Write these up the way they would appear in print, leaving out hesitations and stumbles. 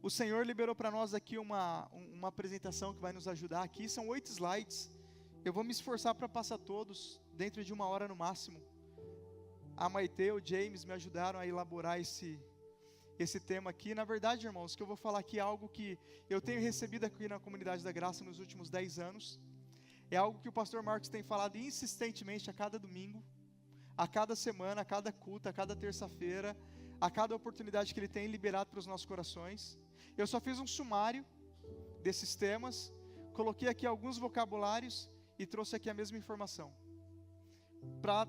O Senhor liberou para nós aqui uma apresentação que vai nos ajudar aqui. São 8 slides. Eu vou me esforçar para passar todos dentro de 1 hora no máximo. A Maite, o James me ajudaram a elaborar esse tema aqui. Na verdade, irmãos, o que eu vou falar aqui é algo que eu tenho recebido aqui na Comunidade da Graça nos últimos 10 anos. É algo que o pastor Marcos tem falado insistentemente a cada domingo, a cada semana, a cada culto, a cada terça-feira, a cada oportunidade que ele tem liberado para os nossos corações. Eu só fiz um sumário desses temas, coloquei aqui alguns vocabulários e trouxe aqui a mesma informação, para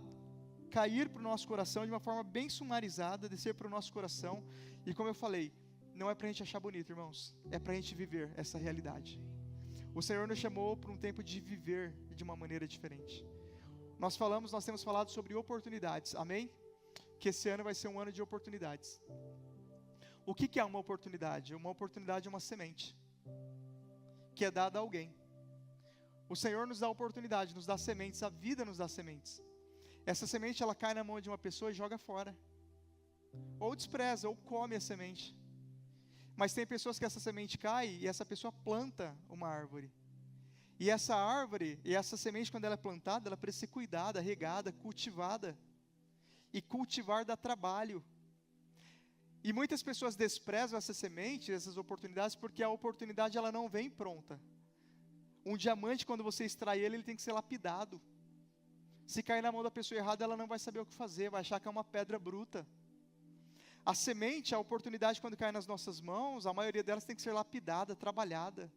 cair para o nosso coração de uma forma bem sumarizada, descer para o nosso coração. E como eu falei, não é para a gente achar bonito, irmãos, é para a gente viver essa realidade. O Senhor nos chamou para um tempo de viver de uma maneira diferente. Nós temos falado sobre oportunidades, amém? Que esse ano vai ser um ano de oportunidades. O que é uma oportunidade? Uma oportunidade é uma semente, que é dada a alguém. O Senhor nos dá oportunidade, nos dá sementes, a vida nos dá sementes. Essa semente, ela cai na mão de uma pessoa e joga fora, ou despreza, ou come a semente. Mas tem pessoas que essa semente cai e essa pessoa planta uma árvore. E essa árvore, e essa semente, quando ela é plantada, ela precisa ser cuidada, regada, cultivada. E cultivar dá trabalho. E muitas pessoas desprezam essa semente, essas oportunidades, porque a oportunidade ela não vem pronta. Um diamante, quando você extrai ele tem que ser lapidado. Se cair na mão da pessoa errada, ela não vai saber o que fazer, vai achar que é uma pedra bruta. A semente, a oportunidade, quando cai nas nossas mãos, a maioria delas tem que ser lapidada, trabalhada,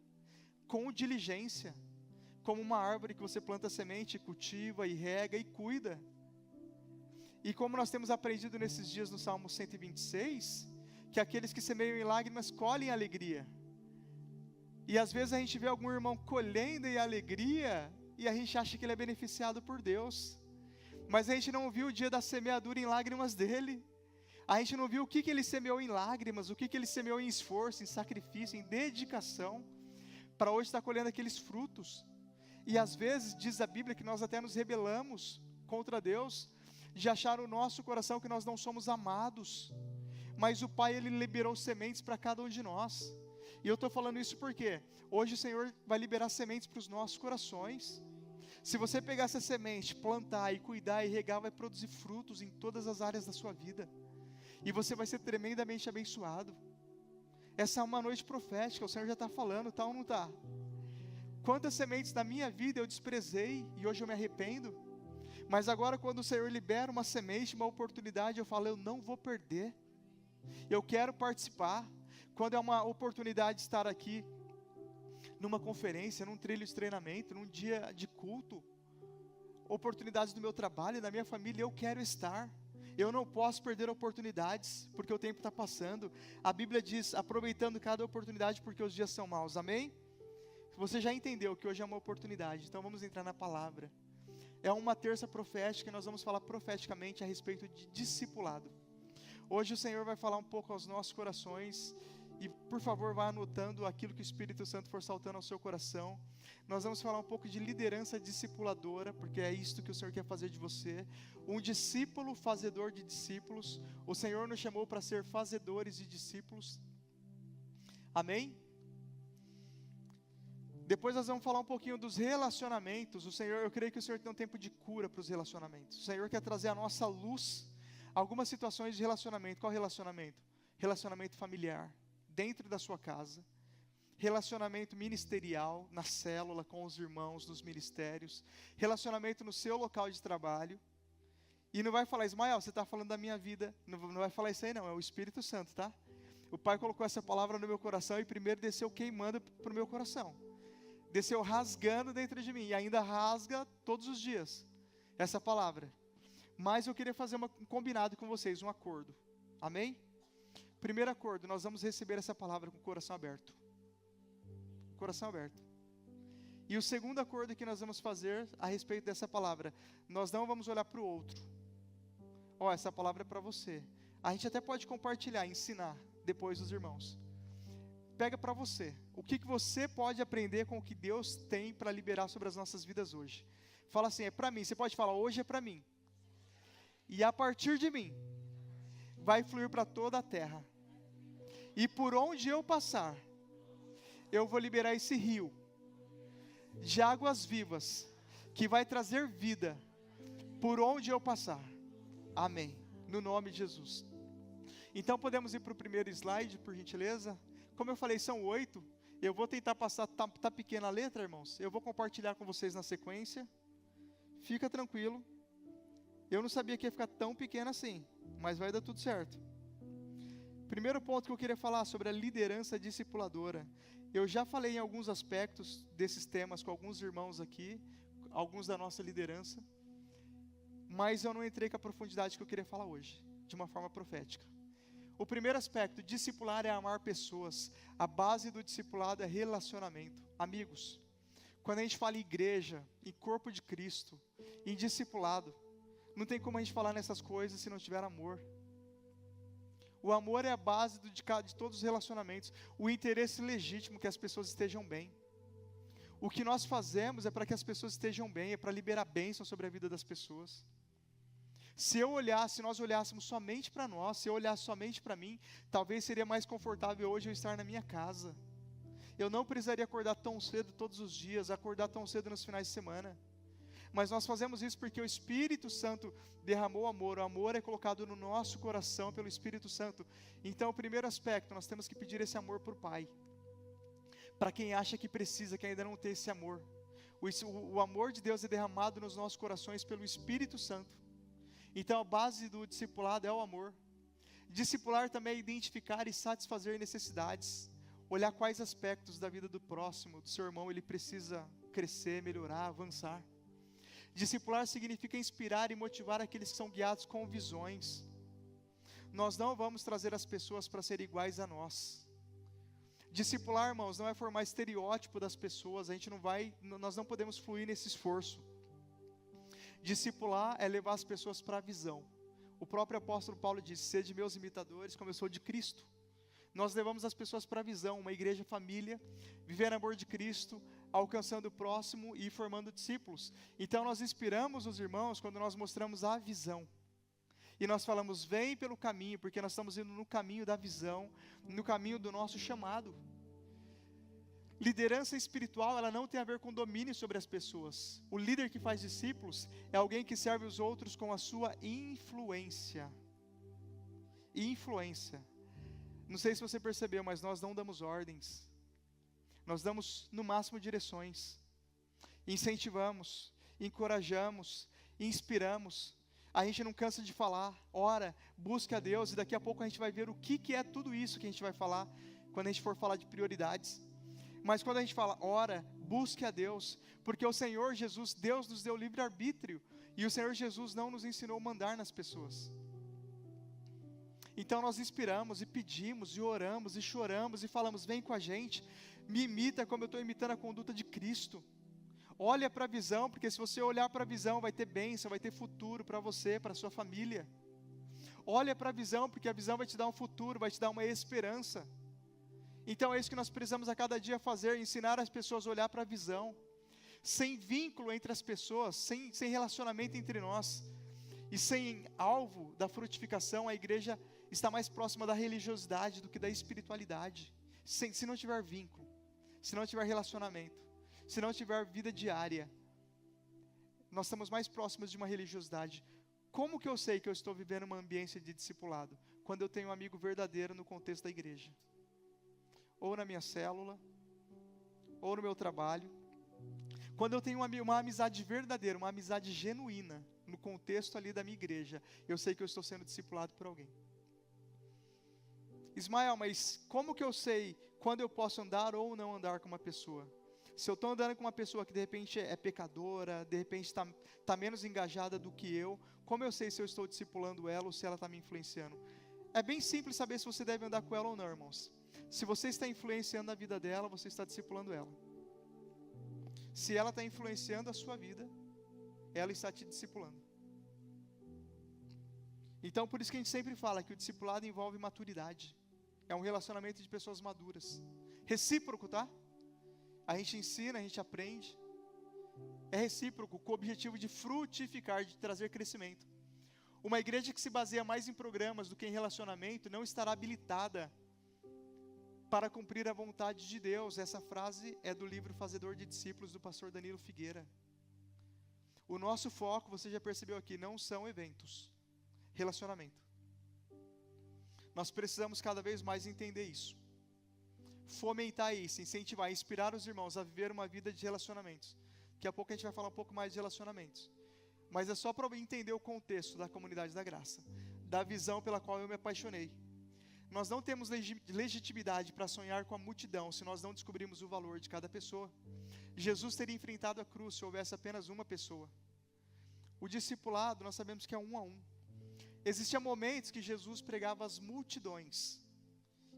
com diligência, como uma árvore que você planta a semente, cultiva e rega e cuida. E como nós temos aprendido nesses dias no Salmo 126, que aqueles que semeiam em lágrimas colhem alegria. E às vezes a gente vê algum irmão colhendo em alegria, e a gente acha que ele é beneficiado por Deus. Mas a gente não viu o dia da semeadura em lágrimas dele. A gente não viu o que ele semeou em lágrimas, o que ele semeou em esforço, em sacrifício, em dedicação, para hoje estar colhendo aqueles frutos. E às vezes, diz a Bíblia, que nós até nos rebelamos contra Deus, de achar no nosso coração que nós não somos amados. Mas o Pai, Ele liberou sementes para cada um de nós. E eu estou falando isso porque hoje o Senhor vai liberar sementes para os nossos corações. Se você pegar essa semente, plantar e cuidar e regar, vai produzir frutos em todas as áreas da sua vida. E você vai ser tremendamente abençoado. Essa é uma noite profética, o Senhor já está falando, tá ou não está? Quantas sementes na minha vida eu desprezei e hoje eu me arrependo. Mas agora quando o Senhor libera uma semente, uma oportunidade, eu falo, eu não vou perder. Eu quero participar. Quando é uma oportunidade de estar aqui, numa conferência, num trilho de treinamento, num dia de culto, oportunidades do meu trabalho, da minha família, eu quero estar. Eu não posso perder oportunidades, porque o tempo está passando. A Bíblia diz, aproveitando cada oportunidade, porque os dias são maus, amém? Você já entendeu que hoje é uma oportunidade, então vamos entrar na palavra. É uma terça profética, nós vamos falar profeticamente a respeito de discipulado. Hoje o Senhor vai falar um pouco aos nossos corações, e por favor vá anotando aquilo que o Espírito Santo for saltando ao seu coração. Nós vamos falar um pouco de liderança discipuladora, porque é isto que o Senhor quer fazer de você. Um discípulo fazedor de discípulos. O Senhor nos chamou para ser fazedores de discípulos. Amém? Depois nós vamos falar um pouquinho dos relacionamentos. Eu creio que o Senhor tem um tempo de cura para os relacionamentos. O Senhor quer trazer à nossa luz algumas situações de relacionamento. Qual relacionamento? Relacionamento familiar, dentro da sua casa. Relacionamento ministerial, na célula, com os irmãos, nos ministérios. Relacionamento no seu local de trabalho. E não vai falar, Ismael, você está falando da minha vida. Não vai falar isso aí não, é o Espírito Santo, tá? O Pai colocou essa palavra no meu coração e primeiro desceu queimando para o meu coração. Desceu rasgando dentro de mim e ainda rasga todos os dias essa palavra. Mas eu queria fazer um combinado com vocês, um acordo. Amém? Primeiro acordo, nós vamos receber essa palavra com o coração aberto. Coração aberto. E o segundo acordo que nós vamos fazer a respeito dessa palavra, nós não vamos olhar para o outro. Essa palavra é para você. A gente até pode compartilhar, ensinar depois dos irmãos. Pega para você. O que você pode aprender com o que Deus tem para liberar sobre as nossas vidas hoje? Fala assim, é para mim. Você pode falar, hoje é para mim. E a partir de mim, vai fluir para toda a terra. E por onde eu passar, eu vou liberar esse rio de águas vivas, que vai trazer vida por onde eu passar. Amém. No nome de Jesus. Então podemos ir para o primeiro slide, por gentileza. Como eu falei, são 8. Eu vou tentar passar, tá pequena a letra, irmãos. Eu vou compartilhar com vocês na sequência. Fica tranquilo. Eu não sabia que ia ficar tão pequena assim, mas vai dar tudo certo. Primeiro ponto que eu queria falar sobre a liderança discipuladora. Eu já falei em alguns aspectos desses temas com alguns irmãos aqui, alguns da nossa liderança, mas eu não entrei com a profundidade que eu queria falar hoje, de uma forma profética. O primeiro aspecto, discipular é amar pessoas. A base do discipulado é relacionamento, amigos. Quando a gente fala em igreja, em corpo de Cristo, em discipulado, não tem como a gente falar nessas coisas se não tiver amor. O amor é a base de todos os relacionamentos. O interesse legítimo que as pessoas estejam bem. O que nós fazemos é para que as pessoas estejam bem, é para liberar bênção sobre a vida das pessoas. Se nós olhássemos somente para nós, se eu olhasse somente para mim, talvez seria mais confortável hoje eu estar na minha casa. Eu não precisaria acordar tão cedo todos os dias, acordar tão cedo nos finais de semana. Mas nós fazemos isso porque o Espírito Santo derramou amor. O amor é colocado no nosso coração pelo Espírito Santo. Então, o primeiro aspecto, nós temos que pedir esse amor por Pai. Para quem acha que precisa, que ainda não tem esse amor. O amor de Deus é derramado nos nossos corações pelo Espírito Santo. Então, a base do discipulado é o amor. Discipular também é identificar e satisfazer necessidades. Olhar quais aspectos da vida do próximo, do seu irmão, ele precisa crescer, melhorar, avançar. Discipular significa inspirar e motivar aqueles que são guiados com visões. Nós não vamos trazer as pessoas para serem iguais a nós. Discipular, irmãos, não é formar estereótipo das pessoas. Nós não podemos fluir nesse esforço. Discipular é levar as pessoas para a visão. O próprio apóstolo Paulo diz: sede meus imitadores, como eu sou de Cristo. Nós levamos as pessoas para a visão, uma igreja família, viver amor de Cristo, alcançando o próximo e formando discípulos. Então nós inspiramos os irmãos quando nós mostramos a visão. E nós falamos, vem pelo caminho, porque nós estamos indo no caminho da visão, no caminho do nosso chamado. Liderança espiritual, ela não tem a ver com domínio sobre as pessoas. O líder que faz discípulos é alguém que serve os outros com a sua influência. Influência. Não sei se você percebeu, mas nós não damos ordens. Nós damos, no máximo, direções. Incentivamos, encorajamos, inspiramos. A gente não cansa de falar, ora, busque a Deus, e daqui a pouco a gente vai ver o que é tudo isso que a gente vai falar, quando a gente for falar de prioridades. Mas quando a gente fala, ora, busque a Deus, porque o Senhor Jesus, Deus nos deu livre-arbítrio, e o Senhor Jesus não nos ensinou a mandar nas pessoas. Então nós inspiramos e pedimos e oramos e choramos e falamos, vem com a gente, me imita como eu estou imitando a conduta de Cristo. Olha para a visão, porque se você olhar para a visão vai ter bênção, vai ter futuro para você, para a sua família. Olha para a visão, porque a visão vai te dar um futuro, vai te dar uma esperança. Então é isso que nós precisamos a cada dia fazer, ensinar as pessoas a olhar para a visão. Sem vínculo entre as pessoas, sem relacionamento entre nós, e sem alvo da frutificação, a igreja está mais próxima da religiosidade do que da espiritualidade. Se não tiver vínculo, se não tiver relacionamento, se não tiver vida diária, nós estamos mais próximos de uma religiosidade. Como que eu sei que eu estou vivendo uma ambiência de discipulado? Quando eu tenho um amigo verdadeiro no contexto da igreja. Ou na minha célula, ou no meu trabalho. Quando eu tenho uma amizade verdadeira, uma amizade genuína, no contexto ali da minha igreja, eu sei que eu estou sendo discipulado por alguém. Ismael, mas como que eu sei quando eu posso andar ou não andar com uma pessoa? Se eu estou andando com uma pessoa que de repente é pecadora, de repente está menos engajada do que eu, como eu sei se eu estou discipulando ela ou se ela está me influenciando? É bem simples saber se você deve andar com ela ou não, irmãos. Se você está influenciando a vida dela, você está discipulando ela. Se ela está influenciando a sua vida, ela está te discipulando. Então, por isso que a gente sempre fala que o discipulado envolve maturidade. É um relacionamento de pessoas maduras. Recíproco, tá? A gente ensina, a gente aprende. É recíproco, com o objetivo de frutificar, de trazer crescimento. Uma igreja que se baseia mais em programas do que em relacionamento, não estará habilitada para cumprir a vontade de Deus. Essa frase é do livro Fazedor de Discípulos, do pastor Danilo Figueira. O nosso foco, você já percebeu aqui, não são eventos, relacionamento. Nós precisamos cada vez mais entender isso, fomentar isso, incentivar, inspirar os irmãos a viver uma vida de relacionamentos. Daqui a pouco a gente vai falar um pouco mais de relacionamentos, mas é só para entender o contexto da comunidade da graça, da visão pela qual eu me apaixonei. Nós não temos legitimidade para sonhar com a multidão se nós não descobrirmos o valor de cada pessoa. Jesus teria enfrentado a cruz se houvesse apenas uma pessoa. O discipulado, nós sabemos que é um a um. Existiam momentos que Jesus pregava às multidões,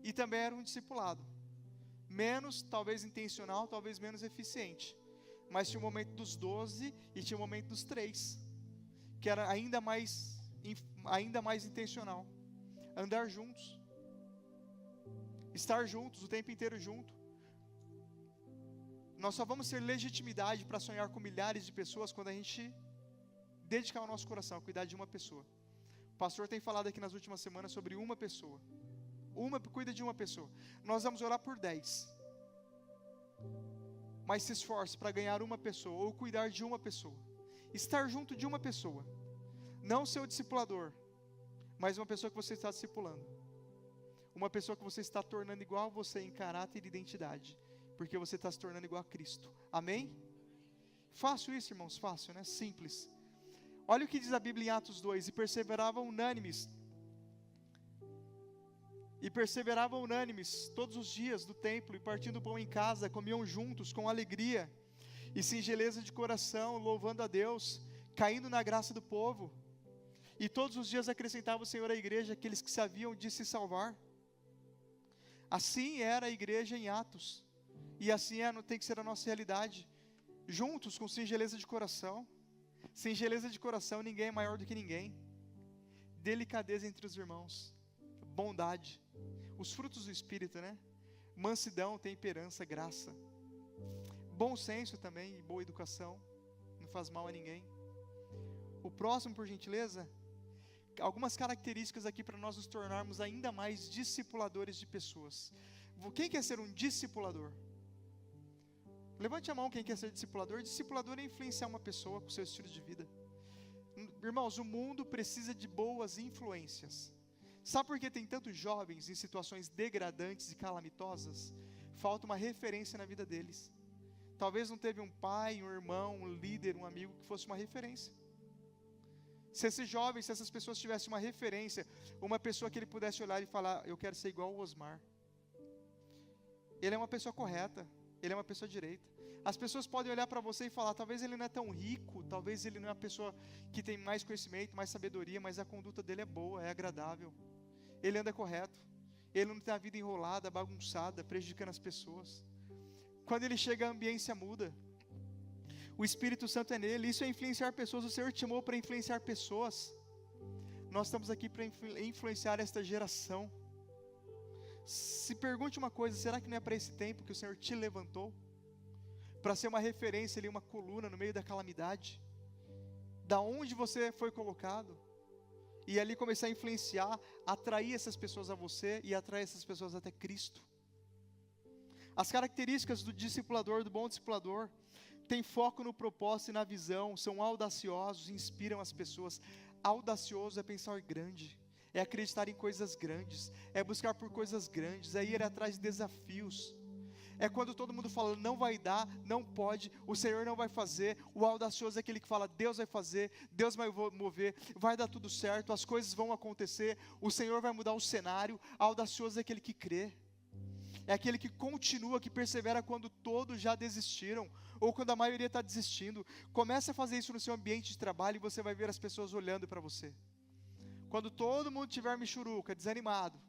e também era um discipulado, menos, talvez intencional, talvez menos eficiente, mas tinha o momento dos 12 e tinha o momento dos 3, que era ainda mais intencional, andar juntos, estar juntos, o tempo inteiro junto. Nós só vamos ter legitimidade para sonhar com milhares de pessoas quando a gente dedicar o nosso coração a cuidar de uma pessoa. O pastor tem falado aqui nas últimas semanas sobre uma pessoa. Cuida de uma pessoa. Nós vamos orar por 10. Mas se esforce para ganhar uma pessoa, ou cuidar de uma pessoa. Estar junto de uma pessoa. Não seu discipulador, mas uma pessoa que você está discipulando. Uma pessoa que você está tornando igual a você em caráter e identidade. Porque você está se tornando igual a Cristo. Amém? Fácil isso, irmãos, fácil, né? Simples. Olha o que diz a Bíblia em Atos 2, e perseveravam unânimes todos os dias do templo, e partindo pão em casa, comiam juntos com alegria e singeleza de coração, louvando a Deus, caindo na graça do povo, e todos os dias acrescentava o Senhor à igreja aqueles que se haviam de se salvar. Assim era a igreja em Atos, e assim tem que ser a nossa realidade, juntos com singeleza de coração. Singeleza de coração, ninguém é maior do que ninguém. Delicadeza entre os irmãos, bondade, os frutos do Espírito, né? Mansidão, temperança, graça, bom senso também, e boa educação, não faz mal a ninguém. O próximo, por gentileza, algumas características aqui para nós nos tornarmos ainda mais discipuladores de pessoas. Quem quer ser um discipulador? Levante a mão quem quer ser discipulador. Discipulador é influenciar uma pessoa com seu estilo de vida. Irmãos, o mundo precisa de boas influências. Sabe por que tem tantos jovens em situações degradantes e calamitosas? Falta uma referência na vida deles. Talvez não teve um pai, um irmão, um líder, um amigo que fosse uma referência. Se esses jovens, se essas pessoas tivessem uma referência, uma pessoa que ele pudesse olhar e falar: eu quero ser igual ao Osmar. Ele é uma pessoa correta, ele é uma pessoa direita. As pessoas podem olhar para você e falar: talvez ele não é tão rico, talvez ele não é uma pessoa que tem mais conhecimento, mais sabedoria, mas a conduta dele é boa, é agradável. Ele anda correto, ele não tem a vida enrolada, bagunçada, prejudicando as pessoas. Quando ele chega, a ambiência muda. O Espírito Santo é nele, isso é influenciar pessoas. O Senhor te chamou para influenciar pessoas. Nós estamos aqui para influenciar esta geração. Se pergunte uma coisa: será que não é para esse tempo que o Senhor te levantou? Para ser uma referência ali, uma coluna no meio da calamidade, da onde você foi colocado, e ali começar a influenciar, atrair essas pessoas a você, e atrair essas pessoas até Cristo. As características do discipulador, do bom discipulador: tem foco no propósito e na visão, são audaciosos, inspiram as pessoas. Audacioso é pensar grande, é acreditar em coisas grandes, é buscar por coisas grandes, é ir atrás de desafios. É quando todo mundo fala: não vai dar, não pode, o Senhor não vai fazer. O audacioso é aquele que fala: Deus vai fazer, Deus vai mover, vai dar tudo certo, as coisas vão acontecer, o Senhor vai mudar o cenário. Audacioso é aquele que crê, é aquele que continua, que persevera quando todos já desistiram, ou quando a maioria está desistindo. Comece a fazer isso no seu ambiente de trabalho, e você vai ver as pessoas olhando para você. Quando todo mundo estiver michuruca, desanimado,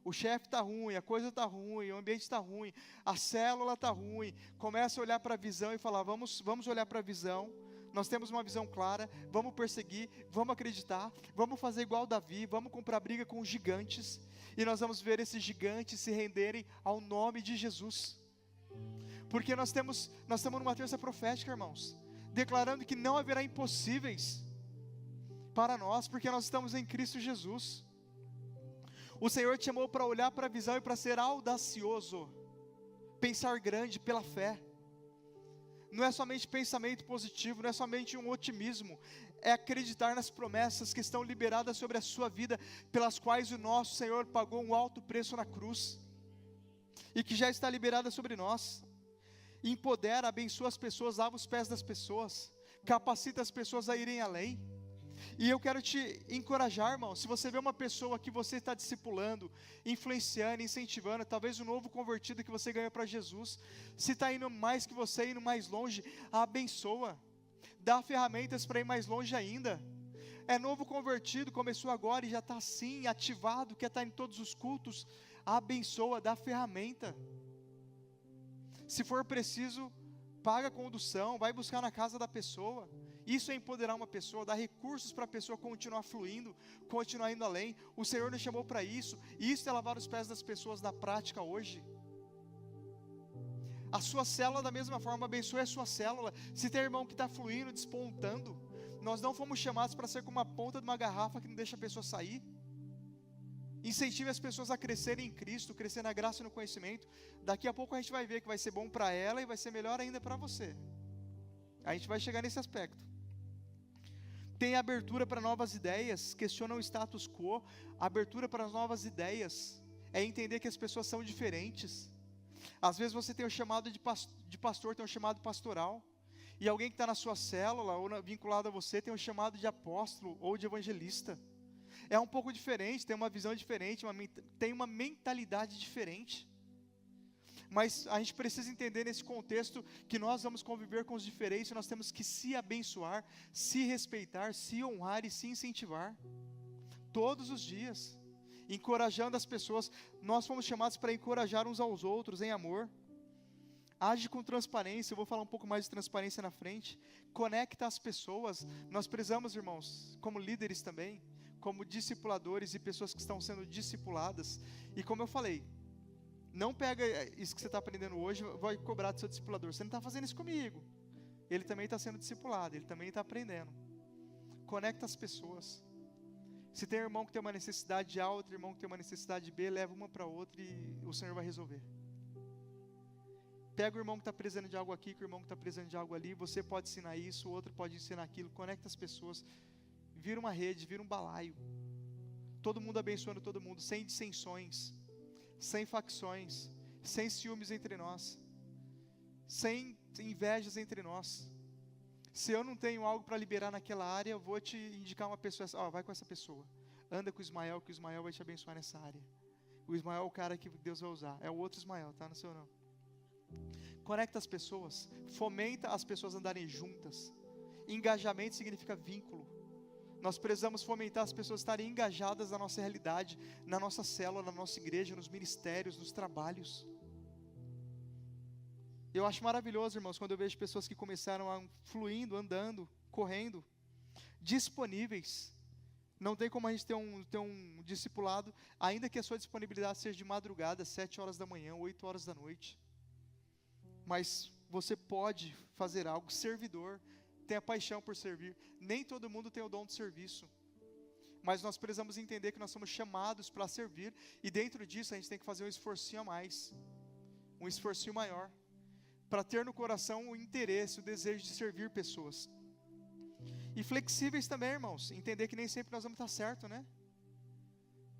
o chefe está ruim, a coisa está ruim, o ambiente está ruim, a célula está ruim, começa a olhar para a visão e falar: vamos olhar para a visão, nós temos uma visão clara, vamos perseguir, vamos acreditar, vamos fazer igual Davi, vamos comprar briga com os gigantes, e nós vamos ver esses gigantes se renderem ao nome de Jesus. Porque nós estamos numa terça profética, irmãos, declarando que não haverá impossíveis para nós, porque nós estamos em Cristo Jesus. O Senhor te chamou para olhar para a visão e para ser audacioso, pensar grande pela fé. Não é somente pensamento positivo, não é somente um otimismo, é acreditar nas promessas que estão liberadas sobre a sua vida, pelas quais o nosso Senhor pagou um alto preço na cruz, e que já está liberada sobre nós. Empodera, abençoa as pessoas, lava os pés das pessoas, capacita as pessoas a irem além. E eu quero te encorajar, irmão, se você vê uma pessoa que você está discipulando, influenciando, incentivando, talvez um novo convertido que você ganhou para Jesus, se está indo mais que você, indo mais longe, abençoa, dá ferramentas para ir mais longe ainda. É novo convertido, começou agora e já está assim, ativado, quer estar em todos os cultos, abençoa, dá ferramenta. Se for preciso, paga a condução, vai buscar na casa da pessoa. Isso é empoderar uma pessoa, dar recursos para a pessoa continuar fluindo, continuar indo além. O Senhor nos chamou para isso, e isso é lavar os pés das pessoas na prática hoje. A sua célula da mesma forma, abençoe a sua célula. Se tem irmão que está fluindo, despontando, nós não fomos chamados para ser como a ponta de uma garrafa que não deixa a pessoa sair. Incentive as pessoas a crescerem em Cristo, crescer na graça e no conhecimento. Daqui a pouco a gente vai ver que vai ser bom para ela e vai ser melhor ainda para você. A gente vai chegar nesse aspecto. Tem abertura para novas ideias, questiona o status quo. Abertura para novas ideias é entender que as pessoas são diferentes. Às vezes você tem o chamado de pastor, tem um chamado pastoral, e alguém que está na sua célula ou vinculado a você tem um chamado de apóstolo ou de evangelista. É um pouco diferente, tem uma visão diferente, tem uma mentalidade diferente. Mas a gente precisa entender nesse contexto que nós vamos conviver com os diferentes, nós temos que se abençoar, se respeitar, se honrar e se incentivar, todos os dias, encorajando as pessoas. Nós fomos chamados para encorajar uns aos outros em amor. Age com transparência, eu vou falar um pouco mais de transparência na frente. Conecta as pessoas. Nós precisamos, irmãos, como líderes também, como discipuladores e pessoas que estão sendo discipuladas. E como eu falei, não pega isso que você está aprendendo hoje, vai cobrar do seu discipulador. Você não está fazendo isso comigo. Ele também está sendo discipulado, ele também está aprendendo. Conecta as pessoas. Se tem irmão que tem uma necessidade A, outro irmão que tem uma necessidade B, leva uma para outra e o Senhor vai resolver. Pega o irmão que está precisando de algo aqui, com o irmão que está precisando de algo ali, você pode ensinar isso, o outro pode ensinar aquilo. Conecta as pessoas. Vira uma rede, vira um balaio. Todo mundo abençoando todo mundo, sem dissensões, sem facções, sem ciúmes entre nós, sem invejas entre nós. Se eu não tenho algo para liberar naquela área, eu vou te indicar uma pessoa, vai com essa pessoa, anda com o Ismael, que o Ismael vai te abençoar nessa área. O Ismael é o cara que Deus vai usar, é o outro Ismael, tá? Não sei não. Conecta as pessoas, fomenta as pessoas andarem juntas. Engajamento significa vínculo. Nós precisamos fomentar as pessoas estarem engajadas na nossa realidade, na nossa célula, na nossa igreja, nos ministérios, nos trabalhos. Eu acho maravilhoso, irmãos, quando eu vejo pessoas que começaram fluindo, andando, correndo, disponíveis. Não tem como a gente ter um discipulado, ainda que a sua disponibilidade seja de madrugada, 7 horas da manhã, 8 horas da noite. Mas você pode fazer algo, servidor, tenha paixão por servir. Nem todo mundo tem o dom de serviço, mas nós precisamos entender que nós somos chamados para servir, e dentro disso a gente tem que fazer um esforcinho a mais, um esforcinho maior, para ter no coração o interesse, o desejo de servir pessoas. E flexíveis também, irmãos, entender que nem sempre nós vamos estar certo, né?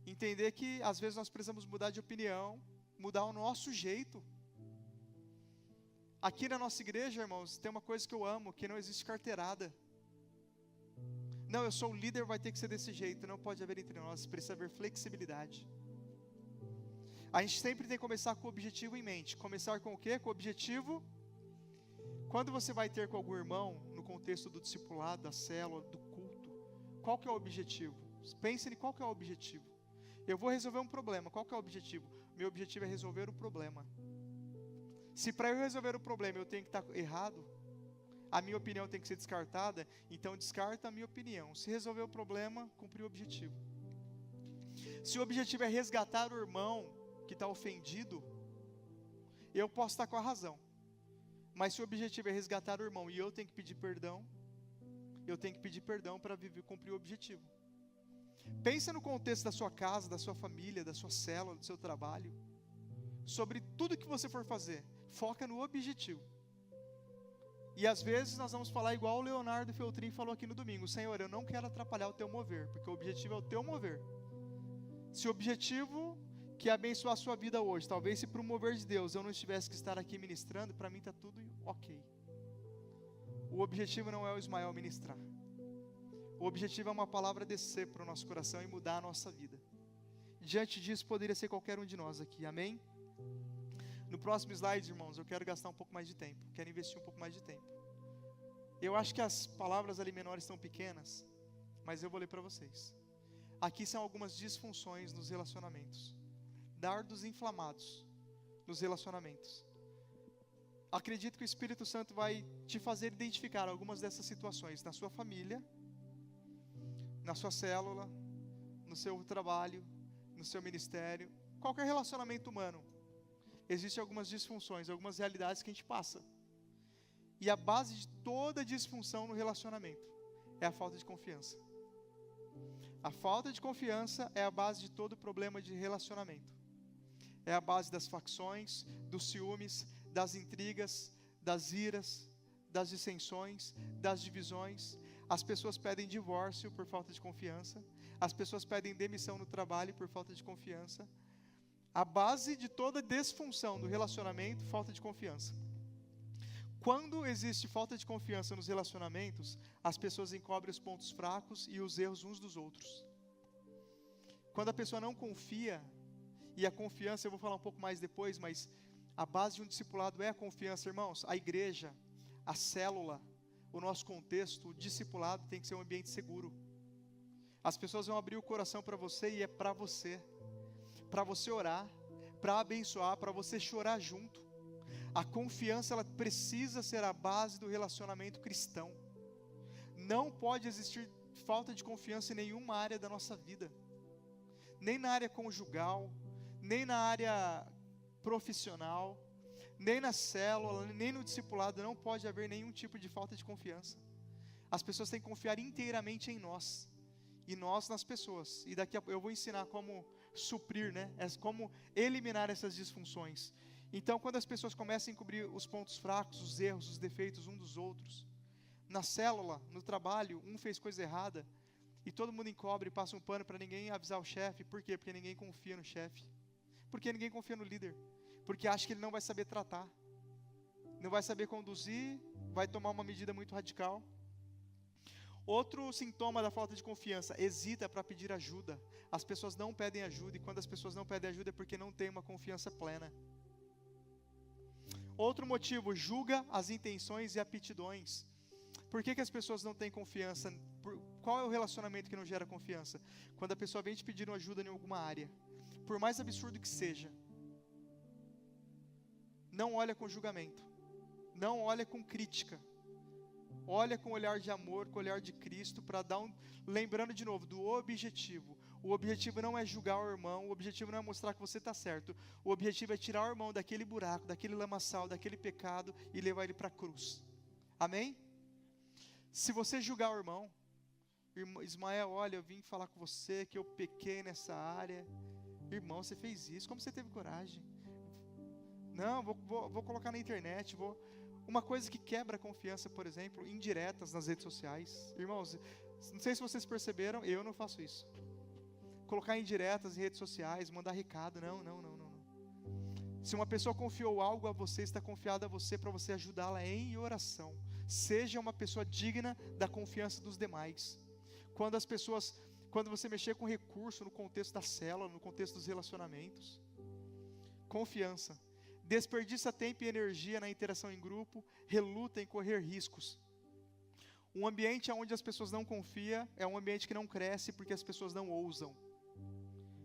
Entender que às vezes nós precisamos mudar de opinião, mudar o nosso jeito. Aqui na nossa igreja, irmãos, tem uma coisa que eu amo, que não existe carteirada. Não, eu sou o líder, vai ter que ser desse jeito. Não pode haver entre nós, precisa haver flexibilidade. A gente sempre tem que começar com o objetivo em mente. Começar com o quê? Com o objetivo. Quando você vai ter com algum irmão, no contexto do discipulado, da célula, do culto, qual que é o objetivo? Pense em qual que é o objetivo. Eu vou resolver um problema, qual que é o objetivo? Meu objetivo é resolver o problema. Se para eu resolver o problema eu tenho que estar errado, a minha opinião tem que ser descartada, então descarta a minha opinião. Se resolver o problema, cumprir o objetivo. Se o objetivo é resgatar o irmão que está ofendido, eu posso estar com a razão. Mas se o objetivo é resgatar o irmão e eu tenho que pedir perdão, eu tenho que pedir perdão para cumprir o objetivo. Pensa no contexto da sua casa, da sua família, da sua célula, do seu trabalho. Sobre tudo que você for fazer, foca no objetivo. E às vezes nós vamos falar igual o Leonardo Feltrin falou aqui no domingo: Senhor, eu não quero atrapalhar o teu mover, porque o objetivo é o teu mover. Se o objetivo que é abençoar a sua vida hoje, talvez se para o mover de Deus eu não tivesse que estar aqui ministrando, para mim está tudo ok. O objetivo não é o Ismael ministrar. O objetivo é uma palavra descer para o nosso coração e mudar a nossa vida. Diante disso poderia ser qualquer um de nós aqui, amém? No próximo slide, irmãos, eu quero gastar um pouco mais de tempo, quero investir um pouco mais de tempo. Eu acho que as palavras ali menores estão pequenas, mas eu vou ler para vocês. Aqui são algumas disfunções nos relacionamentos, dardos inflamados nos relacionamentos. Acredito que o Espírito Santo vai te fazer identificar algumas dessas situações na sua família, na sua célula, no seu trabalho, no seu ministério, qualquer relacionamento humano. Existem algumas disfunções, algumas realidades que a gente passa. E a base de toda disfunção no relacionamento é a falta de confiança. A falta de confiança é a base de todo problema de relacionamento. É a base das facções, dos ciúmes, das intrigas, das iras, das dissensões, das divisões. As pessoas pedem divórcio por falta de confiança. As pessoas pedem demissão no trabalho por falta de confiança. A base de toda disfunção do relacionamento, falta de confiança. Quando existe falta de confiança nos relacionamentos, as pessoas encobrem os pontos fracos e os erros uns dos outros. Quando a pessoa não confia, e a confiança, eu vou falar um pouco mais depois, mas a base de um discipulado é a confiança, irmãos. A igreja, a célula, o nosso contexto, o discipulado tem que ser um ambiente seguro. As pessoas vão abrir o coração para você e é para você orar, para abençoar, para você chorar junto. A confiança, ela precisa ser a base do relacionamento cristão. Não pode existir falta de confiança em nenhuma área da nossa vida, nem na área conjugal, nem na área profissional, nem na célula, nem no discipulado. Não pode haver nenhum tipo de falta de confiança. As pessoas têm que confiar inteiramente em nós, e nós nas pessoas. E daqui a pouco eu vou ensinar como suprir, como eliminar essas disfunções. Então, quando as pessoas começam a encobrir os pontos fracos, os erros, os defeitos uns dos outros, na célula, no trabalho, um fez coisa errada, e todo mundo encobre e passa um pano para ninguém avisar o chefe. Por quê? Porque ninguém confia no chefe. Porque ninguém confia no líder. Porque acha que ele não vai saber tratar, não vai saber conduzir, vai tomar uma medida muito radical. Outro sintoma da falta de confiança: hesita para pedir ajuda. As pessoas não pedem ajuda, e quando as pessoas não pedem ajuda é porque não tem uma confiança plena. Outro motivo: julga as intenções e aptidões. Por que as pessoas não têm confiança? Qual é o relacionamento que não gera confiança? Quando a pessoa vem te pedir uma ajuda em alguma área, por mais absurdo que seja, não olha com julgamento, não olha com crítica, olha com olhar de amor, com olhar de Cristo, para dar lembrando de novo do objetivo. O objetivo não é julgar o irmão, o objetivo não é mostrar que você está certo, o objetivo é tirar o irmão daquele buraco, daquele lamaçal, daquele pecado e levar ele para a cruz. Amém? Se você julgar o irmão, Ismael, olha, eu vim falar com você que eu pequei nessa área. Irmão, você fez isso, como você teve coragem? Não, vou colocar na internet, Uma coisa que quebra a confiança, por exemplo, indiretas nas redes sociais. Irmãos, não sei se vocês perceberam, eu não faço isso. Colocar indiretas em redes sociais, mandar recado, não. Se uma pessoa confiou algo a você, está confiada a você para você ajudá-la em oração. Seja uma pessoa digna da confiança dos demais. Quando você mexer com recurso no contexto da célula, no contexto dos relacionamentos. Confiança. Desperdiça tempo e energia na interação em grupo, reluta em correr riscos. Um ambiente onde as pessoas não confiam é um ambiente que não cresce porque as pessoas não ousam.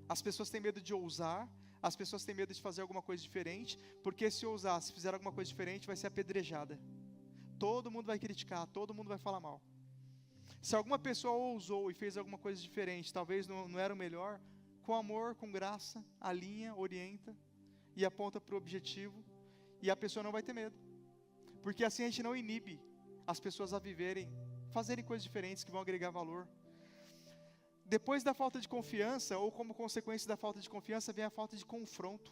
As pessoas têm medo de ousar, as pessoas têm medo de fazer alguma coisa diferente, porque se ousar, se fizer alguma coisa diferente, vai ser apedrejada. Todo mundo vai criticar, todo mundo vai falar mal. Se alguma pessoa ousou e fez alguma coisa diferente, talvez não era o melhor, com amor, com graça, alinha, orienta e aponta para o objetivo, e a pessoa não vai ter medo, porque assim a gente não inibe as pessoas a fazerem coisas diferentes que vão agregar valor. Depois da falta de confiança, ou como consequência da falta de confiança, vem a falta de confronto.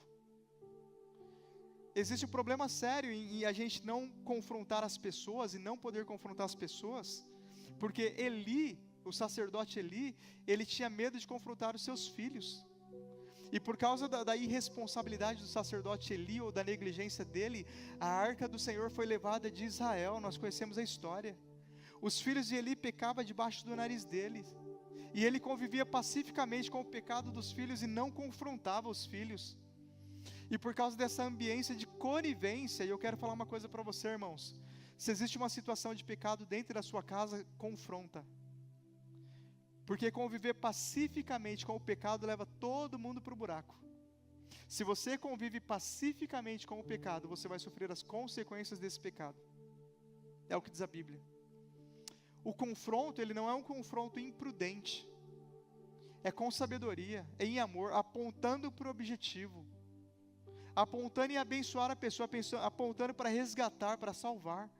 Existe um problema sério em a gente não confrontar as pessoas e não poder confrontar as pessoas, porque Eli, o sacerdote Eli, ele tinha medo de confrontar os seus filhos. E por causa da irresponsabilidade do sacerdote Eli, ou da negligência dele, a arca do Senhor foi levada de Israel. Nós conhecemos a história. Os filhos de Eli pecavam debaixo do nariz dele, e ele convivia pacificamente com o pecado dos filhos e não confrontava os filhos. E por causa dessa ambiência de conivência, e eu quero falar uma coisa para você, irmãos: se existe uma situação de pecado dentro da sua casa, confronta. Porque conviver pacificamente com o pecado leva todo mundo para o buraco. Se você convive pacificamente com o pecado, você vai sofrer as consequências desse pecado. É o que diz a Bíblia. O confronto, ele não é um confronto imprudente. É com sabedoria, é em amor, apontando para o objetivo. Apontando em abençoar a pessoa, apontando para resgatar, para salvar.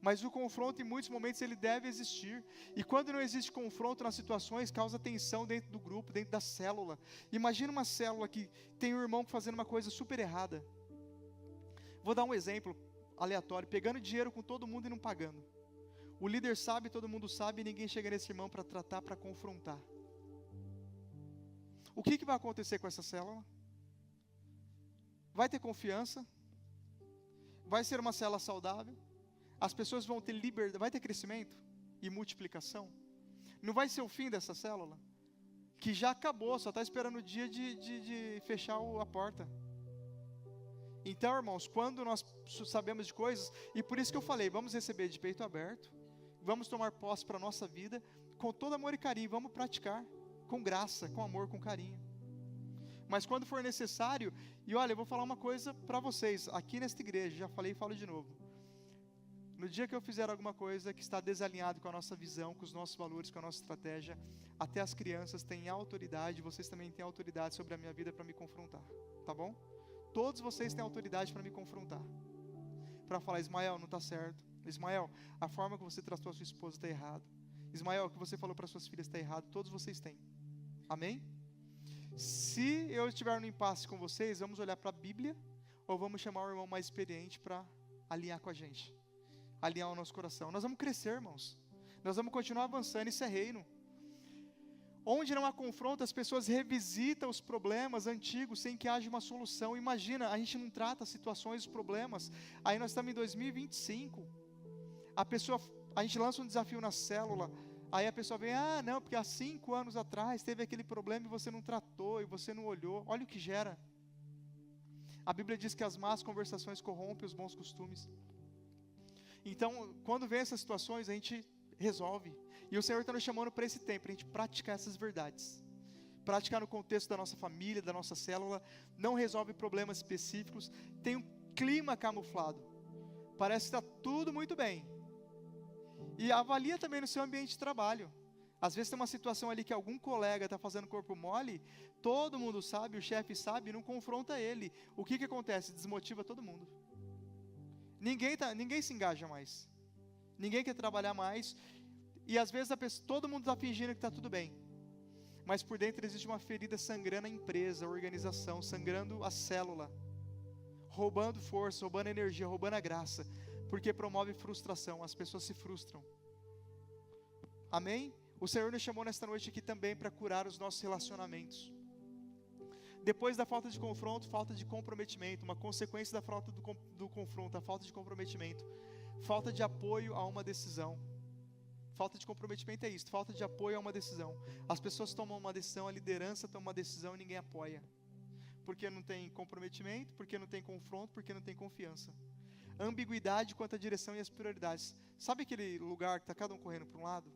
Mas o confronto, em muitos momentos, ele deve existir. E quando não existe confronto nas situações, causa tensão dentro do grupo, dentro da célula. Imagina uma célula que tem um irmão fazendo uma coisa super errada. Vou dar um exemplo aleatório: pegando dinheiro com todo mundo e não pagando. O líder sabe, todo mundo sabe, e ninguém chega nesse irmão para tratar, para confrontar. O que vai acontecer com essa célula? Vai ter confiança? Vai ser uma célula saudável? As pessoas vão ter liberdade, vai ter crescimento e multiplicação? Não vai ser o fim dessa célula? Que já acabou, só está esperando o dia de fechar a porta. Então, irmãos, quando nós sabemos de coisas, e por isso que eu falei, vamos receber de peito aberto, vamos tomar posse para a nossa vida, com todo amor e carinho, vamos praticar, com graça, com amor, com carinho. Mas quando for necessário, e olha, eu vou falar uma coisa para vocês, aqui nesta igreja, já falei e falo de novo. No dia que eu fizer alguma coisa que está desalinhado com a nossa visão, com os nossos valores, com a nossa estratégia, até as crianças têm autoridade, vocês também têm autoridade sobre a minha vida para me confrontar, tá bom? Todos vocês têm autoridade para me confrontar, para falar: Ismael, não está certo. Ismael, a forma que você tratou a sua esposa está errado. Ismael, o que você falou para suas filhas está errado. Todos vocês têm. Amém? Se eu estiver no impasse com vocês, vamos olhar para a Bíblia, ou vamos chamar o irmão mais experiente para alinhar com a gente, alinhar o nosso coração. Nós vamos crescer, irmãos. Nós vamos continuar avançando. Isso é reino. Onde não há confronto, as pessoas revisitam os problemas antigos sem que haja uma solução. Imagina, a gente não trata as situações, os problemas. Aí nós estamos em 2025. A gente lança um desafio na célula. Aí a pessoa vem: ah, não, porque há 5 anos atrás teve aquele problema e você não tratou, e você não olhou. Olha o que gera. A Bíblia diz que as más conversações corrompem os bons costumes. Então, quando vem essas situações, a gente resolve. E o Senhor está nos chamando para esse tempo, para a gente praticar essas verdades. Praticar no contexto da nossa família, da nossa célula. Não resolve problemas específicos. Tem um clima camuflado. Parece que está tudo muito bem. E avalia também no seu ambiente de trabalho. Às vezes tem uma situação ali que algum colega está fazendo corpo mole, todo mundo sabe, o chefe sabe, e não confronta ele. O que acontece? Desmotiva todo mundo. Ninguém se engaja mais. Ninguém quer trabalhar mais. E às vezes todo mundo está fingindo que está tudo bem. Mas por dentro existe uma ferida sangrando a empresa, a organização, sangrando a célula. Roubando força, roubando energia, roubando a graça. Porque promove frustração, as pessoas se frustram. Amém? O Senhor nos chamou nesta noite aqui também para curar os nossos relacionamentos. Depois da falta de confronto, falta de comprometimento. Uma consequência da falta do confronto, a falta de comprometimento. Falta de apoio a uma decisão. Falta de comprometimento é isso, falta de apoio a uma decisão. As pessoas tomam uma decisão, a liderança toma uma decisão e ninguém apoia. Porque não tem comprometimento, porque não tem confronto, porque não tem confiança. Ambiguidade quanto à direção e as prioridades. Sabe aquele lugar que está cada um correndo para um lado?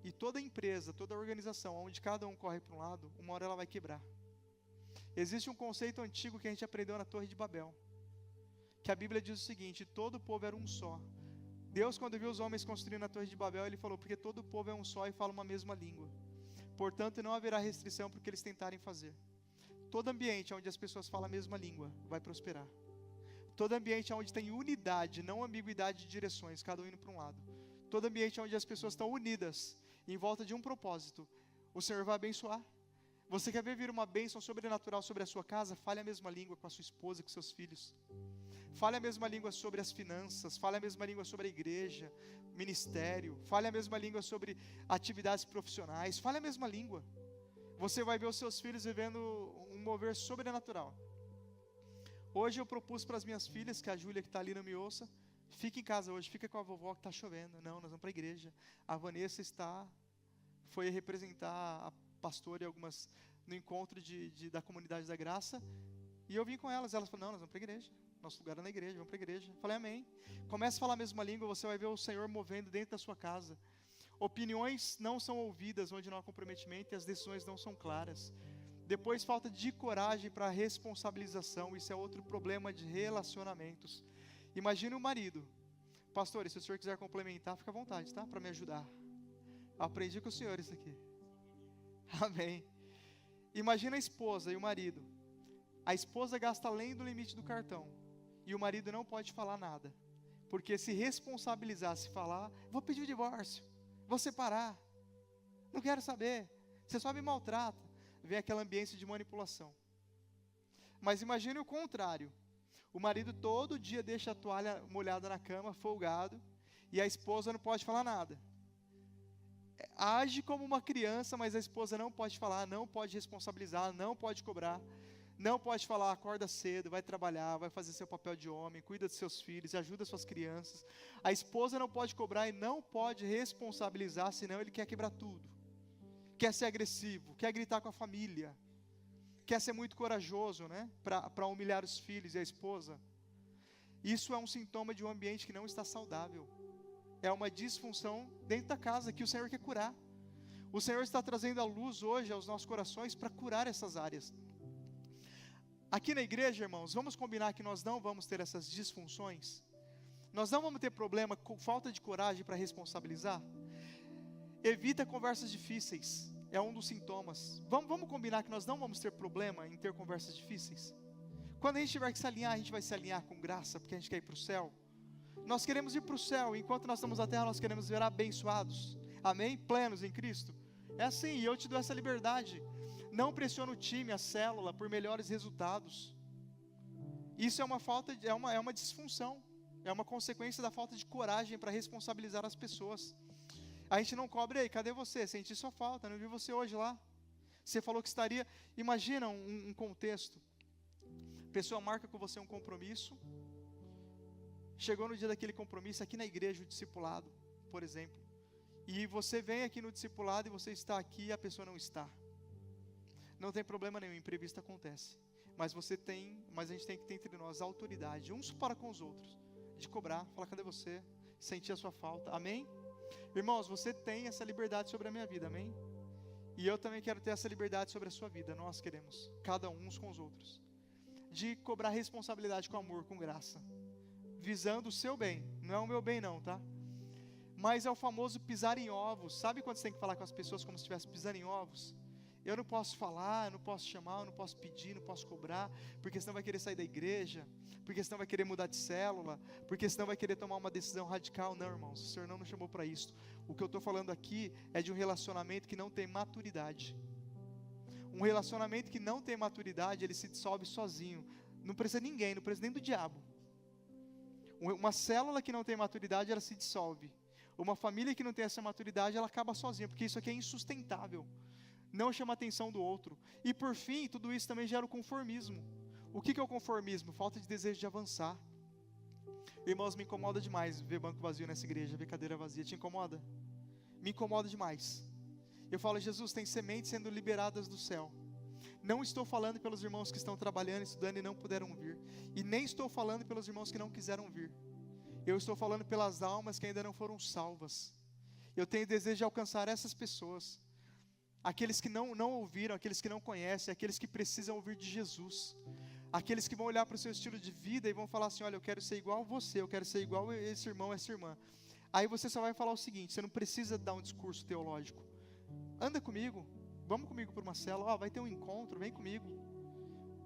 E toda empresa, toda organização, onde cada um corre para um lado, uma hora ela vai quebrar. Existe um conceito antigo que a gente aprendeu na Torre de Babel, que a Bíblia diz o seguinte: todo o povo era um só. Deus, quando viu os homens construindo a Torre de Babel, Ele falou: porque todo o povo é um só e fala uma mesma língua. Portanto, não haverá restrição para o que eles tentarem fazer. Todo ambiente onde as pessoas falam a mesma língua vai prosperar. Todo ambiente onde tem unidade, não ambiguidade de direções, cada um indo para um lado. Todo ambiente onde as pessoas estão unidas em volta de um propósito. O Senhor vai abençoar. Você quer ver vir uma bênção sobrenatural sobre a sua casa? Fale a mesma língua com a sua esposa e com seus filhos. Fale a mesma língua sobre as finanças. Fale a mesma língua sobre a igreja, ministério. Fale a mesma língua sobre atividades profissionais. Fale a mesma língua. Você vai ver os seus filhos vivendo um mover sobrenatural. Hoje eu propus para as minhas filhas, que a Júlia que está ali não me ouça, fique em casa hoje, fica com a vovó que está chovendo. Não, nós vamos para a igreja. A Vanessa foi representar a pastora no encontro da comunidade da graça, e eu vim com elas falaram, não, nós vamos para a igreja, nosso lugar é na igreja, vamos para a igreja. Falei, amém. Comece a falar a mesma língua, você vai ver o Senhor movendo dentro da sua casa. Opiniões não são ouvidas onde não há comprometimento, e as decisões não são claras. Depois, falta de coragem para responsabilização, isso é outro problema de relacionamentos. Imagine o marido, pastor, e se o senhor quiser complementar, fica à vontade, tá? Para me ajudar. Aprendi com o senhor isso aqui. Amém. Imagina a esposa e o marido. A esposa gasta além do limite do cartão, e o marido não pode falar nada, porque se responsabilizar, se falar, vou pedir o divórcio, vou separar, não quero saber, você só me maltrata, vem aquela ambiente de manipulação. Mas imagine o contrário. O marido todo dia deixa a toalha molhada na cama, folgado, e a esposa não pode falar nada. Age como uma criança, mas a esposa não pode falar, não pode responsabilizar, não pode cobrar, não pode falar, acorda cedo, vai trabalhar, vai fazer seu papel de homem, cuida dos seus filhos, ajuda suas crianças. A esposa não pode cobrar e não pode responsabilizar, senão ele quer quebrar tudo. Quer ser agressivo, quer gritar com a família, quer ser muito corajoso, né? Para humilhar os filhos e a esposa. Isso é um sintoma de um ambiente que não está saudável. É uma disfunção dentro da casa que o Senhor quer curar. O Senhor está trazendo a luz hoje aos nossos corações para curar essas áreas. Aqui na igreja, irmãos, vamos combinar que nós não vamos ter essas disfunções? Nós não vamos ter problema com falta de coragem para responsabilizar? Evita conversas difíceis, é um dos sintomas. Vamos combinar que nós não vamos ter problema em ter conversas difíceis? Quando a gente tiver que se alinhar, a gente vai se alinhar com graça, porque a gente quer ir para o céu. Nós queremos ir para o céu, enquanto nós estamos na terra, nós queremos ver abençoados, amém? Plenos em Cristo. É assim, e eu te dou essa liberdade. Não pressiona o time, a célula, por melhores resultados. Isso é uma falta, é uma disfunção, é uma consequência da falta de coragem para responsabilizar as pessoas. A gente não cobra, aí, cadê você? Senti sua falta, não vi você hoje lá. Você falou que estaria, imagina um contexto. A pessoa marca com você um compromisso, chegou no dia daquele compromisso, aqui na igreja, o discipulado, por exemplo, e você vem aqui no discipulado e você está aqui e a pessoa não está. Não tem problema nenhum, imprevisto acontece, mas a gente tem que ter entre nós a autoridade, uns para com os outros, de cobrar, falar, cadê você? Sentir a sua falta, amém? Irmãos, você tem essa liberdade sobre a minha vida, amém? E eu também quero ter essa liberdade sobre a sua vida, nós queremos, cada um uns com os outros, de cobrar responsabilidade com amor, com graça, visando o seu bem, não é o meu bem não, tá? Mas é o famoso pisar em ovos. Sabe quando você tem que falar com as pessoas como se estivesse pisando em ovos? Eu não posso falar, eu não posso chamar, eu não posso pedir, não posso cobrar, porque senão vai querer sair da igreja, porque senão vai querer mudar de célula, porque senão vai querer tomar uma decisão radical. Não, irmãos, o Senhor não nos chamou para isso. O que eu estou falando aqui é de um relacionamento que não tem maturidade. Um relacionamento que não tem maturidade, ele se dissolve sozinho. Não precisa de ninguém, não precisa nem do diabo. Uma célula que não tem maturidade, ela se dissolve. Uma família que não tem essa maturidade, ela acaba sozinha, porque isso aqui é insustentável. Não chama a atenção do outro. E por fim, tudo isso também gera o conformismo. O que é o conformismo? Falta de desejo de avançar. Irmãos, me incomoda demais ver banco vazio nessa igreja, ver cadeira vazia. Te incomoda? Me incomoda demais. Eu falo, Jesus, tem sementes sendo liberadas do céu. Não estou falando pelos irmãos que estão trabalhando, estudando e não puderam vir. E nem estou falando pelos irmãos que não quiseram vir. Eu estou falando pelas almas que ainda não foram salvas. Eu tenho desejo de alcançar essas pessoas. Aqueles que não ouviram, aqueles que não conhecem, aqueles que precisam ouvir de Jesus. Aqueles que vão olhar para o seu estilo de vida e vão falar assim, olha, eu quero ser igual a você, eu quero ser igual a esse irmão, essa irmã. Aí você só vai falar o seguinte, você não precisa dar um discurso teológico. Anda comigo, vamos comigo por uma célula, vai ter um encontro, vem comigo.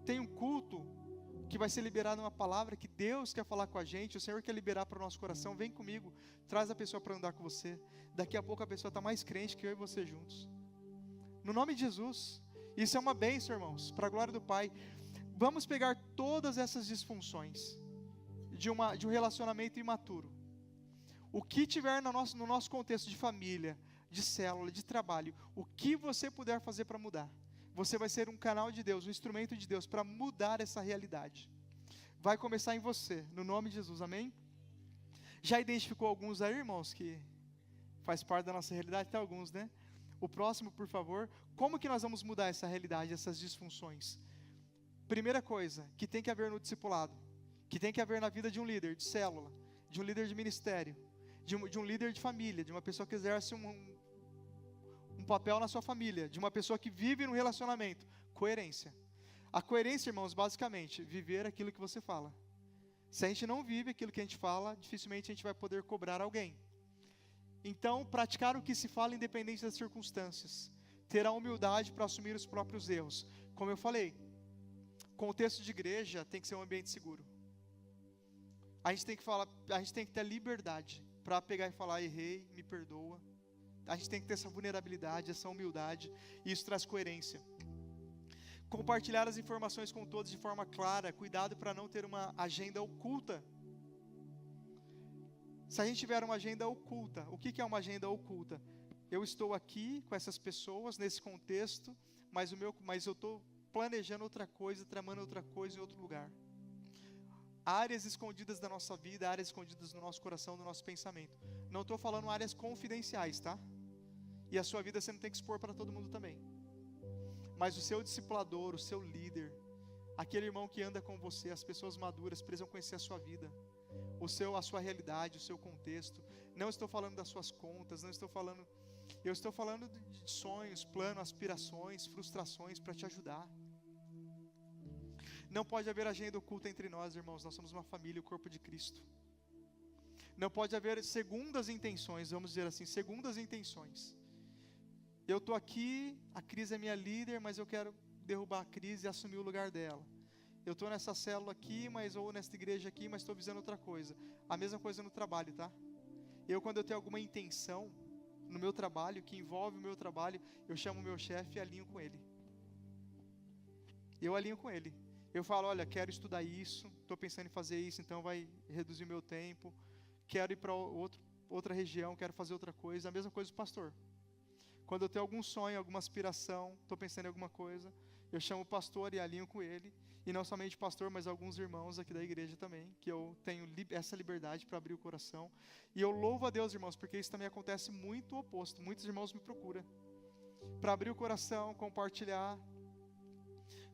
Tem um culto que vai ser liberada uma palavra que Deus quer falar com a gente, o Senhor quer liberar para o nosso coração. Vem comigo, traz a pessoa para andar com você. Daqui a pouco a pessoa está mais crente que eu e você juntos. No nome de Jesus. Isso é uma bênção, irmãos, para a glória do Pai. Vamos pegar todas essas disfunções de um relacionamento imaturo. O que tiver no nosso contexto de família, de célula, de trabalho, o que você puder fazer para mudar. Você vai ser um canal de Deus, um instrumento de Deus para mudar essa realidade. Vai começar em você, no nome de Jesus, amém? Já identificou alguns aí, irmãos, que faz parte da nossa realidade? Tem alguns, né? O próximo, por favor. Como que nós vamos mudar essa realidade, essas disfunções? Primeira coisa, que tem que haver no discipulado, que tem que haver na vida de um líder de célula, de um líder de ministério, de um líder de família, de uma pessoa que exerce um papel na sua família, de uma pessoa que vive no relacionamento. Coerência. A coerência, irmãos, basicamente, viver aquilo que você fala. Se a gente não vive aquilo que a gente fala, dificilmente a gente vai poder cobrar alguém. Então, praticar o que se fala independente das circunstâncias. Ter a humildade para assumir os próprios erros. Como eu falei, contexto de igreja tem que ser um ambiente seguro. A gente tem que ter a liberdade para pegar e falar, errei, me perdoa. A gente tem que ter essa vulnerabilidade, essa humildade, e isso traz coerência. Compartilhar as informações com todos de forma clara, cuidado para não ter uma agenda oculta. Se a gente tiver uma agenda oculta, o que é uma agenda oculta? Eu estou aqui com essas pessoas, nesse contexto, mas eu estou planejando outra coisa, tramando outra coisa em outro lugar. Áreas escondidas da nossa vida, áreas escondidas no nosso coração, no nosso pensamento. Não estou falando áreas confidenciais, tá? E a sua vida você não tem que expor para todo mundo também. Mas o seu discipulador, o seu líder, aquele irmão que anda com você, as pessoas maduras precisam conhecer a sua vida, a sua realidade, o seu contexto. Não estou falando das suas contas, eu estou falando de sonhos, planos, aspirações, frustrações para te ajudar. Não pode haver agenda oculta entre nós, irmãos. Nós somos uma família, o corpo de Cristo. Não pode haver segundas intenções, vamos dizer assim, segundas intenções. Eu estou aqui, a Cris é minha líder, mas eu quero derrubar a Cris e assumir o lugar dela. Eu estou nessa célula aqui, ou nesta igreja aqui, mas estou visando outra coisa. A mesma coisa no trabalho, tá? Quando eu tenho alguma intenção no meu trabalho, que envolve o meu trabalho, eu chamo o meu chefe e alinho com ele. Eu alinho com ele. Eu falo, olha, quero estudar isso, estou pensando em fazer isso, então vai reduzir o meu tempo. Quero ir para outra região, quero fazer outra coisa. A mesma coisa do pastor. Quando eu tenho algum sonho, alguma aspiração, estou pensando em alguma coisa, eu chamo o pastor e alinho com ele. E não somente o pastor, mas alguns irmãos aqui da igreja também, que eu tenho essa liberdade para abrir o coração. E eu louvo a Deus, irmãos, porque isso também acontece muito o oposto. Muitos irmãos me procuram para abrir o coração, compartilhar,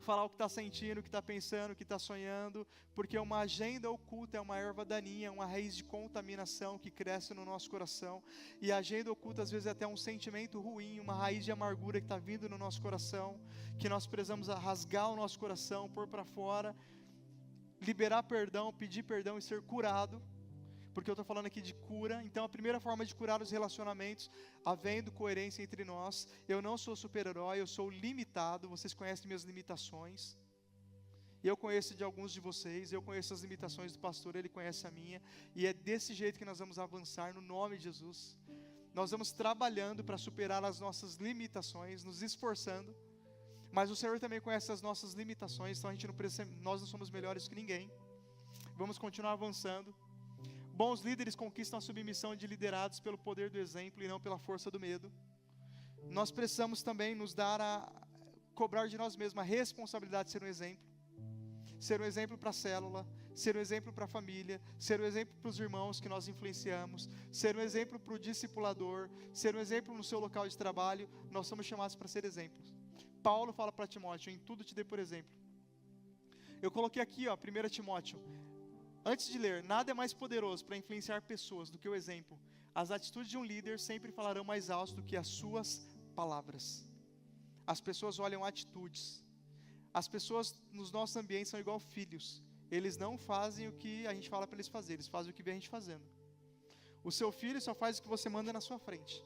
falar o que está sentindo, o que está pensando, o que está sonhando, porque uma agenda oculta é uma erva daninha, uma raiz de contaminação que cresce no nosso coração, e a agenda oculta às vezes é até um sentimento ruim, uma raiz de amargura que está vindo no nosso coração, que nós precisamos rasgar o nosso coração, pôr para fora, liberar perdão, pedir perdão e ser curado, porque eu estou falando aqui de cura. Então a primeira forma de curar os relacionamentos, havendo coerência entre nós. Eu não sou super-herói, eu sou limitado, vocês conhecem minhas limitações, eu conheço de alguns de vocês, eu conheço as limitações do pastor, ele conhece a minha, e é desse jeito que nós vamos avançar no nome de Jesus. Nós vamos trabalhando para superar as nossas limitações, nos esforçando, mas o Senhor também conhece as nossas limitações, então nós não somos melhores que ninguém. Vamos continuar avançando. Bons líderes conquistam a submissão de liderados pelo poder do exemplo e não pela força do medo. Nós precisamos também cobrar de nós mesmos a responsabilidade de ser um exemplo. Ser um exemplo para a célula, ser um exemplo para a família, ser um exemplo para os irmãos que nós influenciamos, ser um exemplo para o discipulador, ser um exemplo no seu local de trabalho. Nós somos chamados para ser exemplos. Paulo fala para Timóteo, em tudo te dê por exemplo. Eu coloquei aqui, 1 Timóteo. Antes de ler, nada é mais poderoso para influenciar pessoas do que o exemplo. As atitudes de um líder sempre falarão mais alto do que as suas palavras. As pessoas olham atitudes. As pessoas nos nossos ambientes são igual filhos. Eles não fazem o que a gente fala para eles fazerem, eles fazem o que vê a gente fazendo. O seu filho só faz o que você manda na sua frente.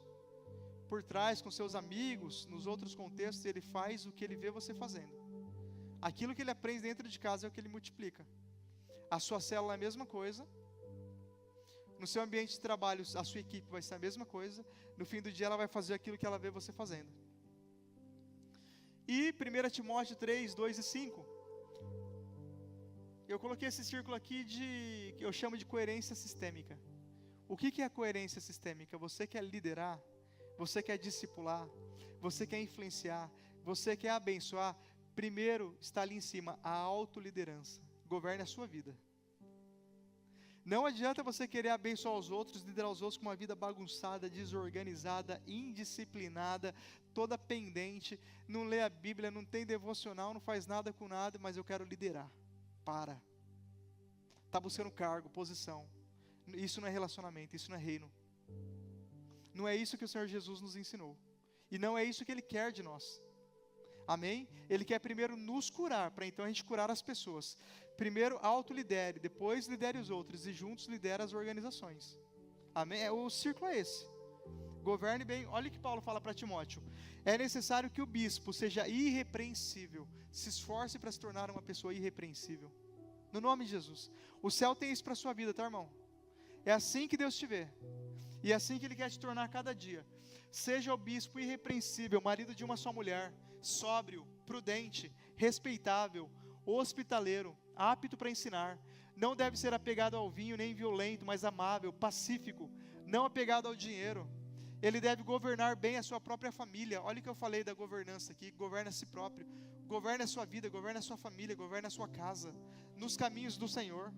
Por trás, com seus amigos, nos outros contextos, ele faz o que ele vê você fazendo. Aquilo que ele aprende dentro de casa é o que ele multiplica. A sua célula é a mesma coisa. No seu ambiente de trabalho, a sua equipe vai ser a mesma coisa. No fim do dia, ela vai fazer aquilo que ela vê você fazendo. E 1 Timóteo 3, 2 e 5. Eu coloquei esse círculo aqui que eu chamo de coerência sistêmica. O que é a coerência sistêmica? Você quer liderar, você quer discipular, você quer influenciar, você quer abençoar. Primeiro está ali em cima, a autoliderança. Governe a sua vida. Não adianta você querer abençoar os outros, liderar os outros com uma vida bagunçada, desorganizada, indisciplinada, toda pendente, não lê a Bíblia, não tem devocional, não faz nada com nada, mas eu quero liderar. Para. Está buscando cargo, posição. Isso não é relacionamento, isso não é reino. Não é isso que o Senhor Jesus nos ensinou. E não é isso que Ele quer de nós. Amém? Ele quer primeiro nos curar, para então a gente curar as pessoas. Primeiro autolidere, depois lidere os outros, e juntos lidera as organizações. Amém? O círculo é esse. Governe bem. Olha o que Paulo fala para Timóteo. É necessário que o bispo seja irrepreensível. Se esforce para se tornar uma pessoa irrepreensível. No nome de Jesus. O céu tem isso para a sua vida, tá, irmão? É assim que Deus te vê. E é assim que Ele quer te tornar cada dia. Seja o bispo irrepreensível, marido de uma só mulher, sóbrio, prudente, respeitável, hospitaleiro, apto para ensinar. Não deve ser apegado ao vinho, nem violento, mas amável, pacífico, não apegado ao dinheiro. Ele deve governar bem a sua própria família. Olha o que eu falei da governança aqui. Governa a si próprio. Governe a sua vida, governe a sua família, governe a sua casa. Nos caminhos do Senhor.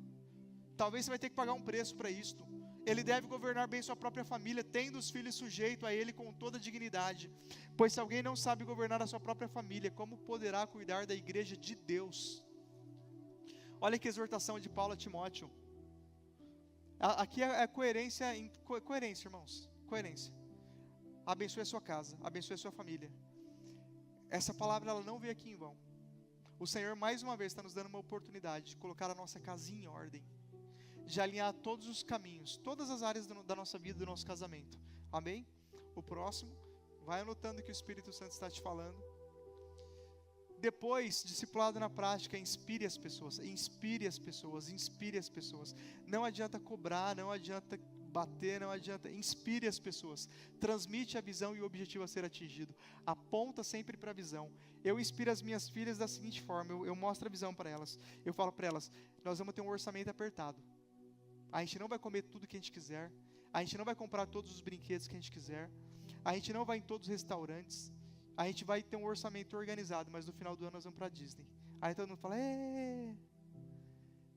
Talvez você vai ter que pagar um preço para isto. Ele deve governar bem sua própria família, tendo os filhos sujeitos a ele com toda dignidade. Pois se alguém não sabe governar a sua própria família, como poderá cuidar da igreja de Deus? Olha que exortação de Paulo a Timóteo. Aqui é coerência, coerência, irmãos. Coerência. Abençoe a sua casa, abençoe a sua família. Essa palavra ela não veio aqui em vão. O Senhor mais uma vez está nos dando uma oportunidade de colocar a nossa casinha em ordem, de alinhar todos os caminhos, todas as áreas da nossa vida, do nosso casamento. Amém? O próximo, vai anotando o que o Espírito Santo está te falando. Depois, discipulado na prática, inspire as pessoas, inspire as pessoas, inspire as pessoas. Não adianta cobrar, não adianta bater, não adianta, inspire as pessoas. Transmite a visão e o objetivo a ser atingido. Aponta sempre para a visão. Eu inspiro as minhas filhas da seguinte forma, eu mostro a visão para elas. Eu falo para elas, nós vamos ter um orçamento apertado. A gente não vai comer tudo que a gente quiser. A gente não vai comprar todos os brinquedos que a gente quiser. A gente não vai em todos os restaurantes. A gente vai ter um orçamento organizado, mas no final do ano nós vamos para a Disney. Aí todo mundo fala,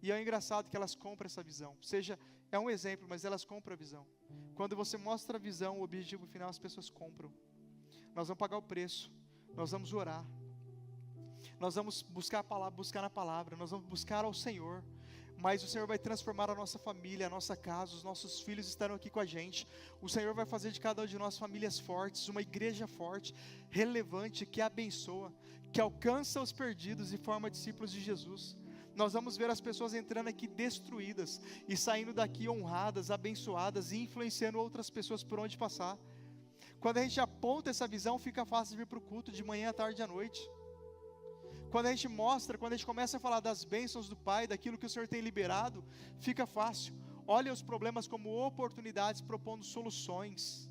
E é engraçado que elas compram essa visão. Seja, é um exemplo, mas elas compram a visão. Quando você mostra a visão, o objetivo final, as pessoas compram. Nós vamos pagar o preço. Nós vamos orar. Nós vamos buscar a palavra, buscar na palavra. Nós vamos buscar ao Senhor. Mas o Senhor vai transformar a nossa família, a nossa casa, os nossos filhos estarão aqui com a gente. O Senhor vai fazer de cada um de nós famílias fortes, uma igreja forte, relevante, que abençoa, que alcança os perdidos e forma discípulos de Jesus. Nós vamos ver as pessoas entrando aqui destruídas e saindo daqui honradas, abençoadas e influenciando outras pessoas por onde passar. Quando a gente aponta essa visão, fica fácil de vir para o culto de manhã, à tarde e à noite. Quando a gente mostra, quando a gente começa a falar das bênçãos do Pai, daquilo que o Senhor tem liberado, fica fácil. Olhe os problemas como oportunidades, propondo soluções.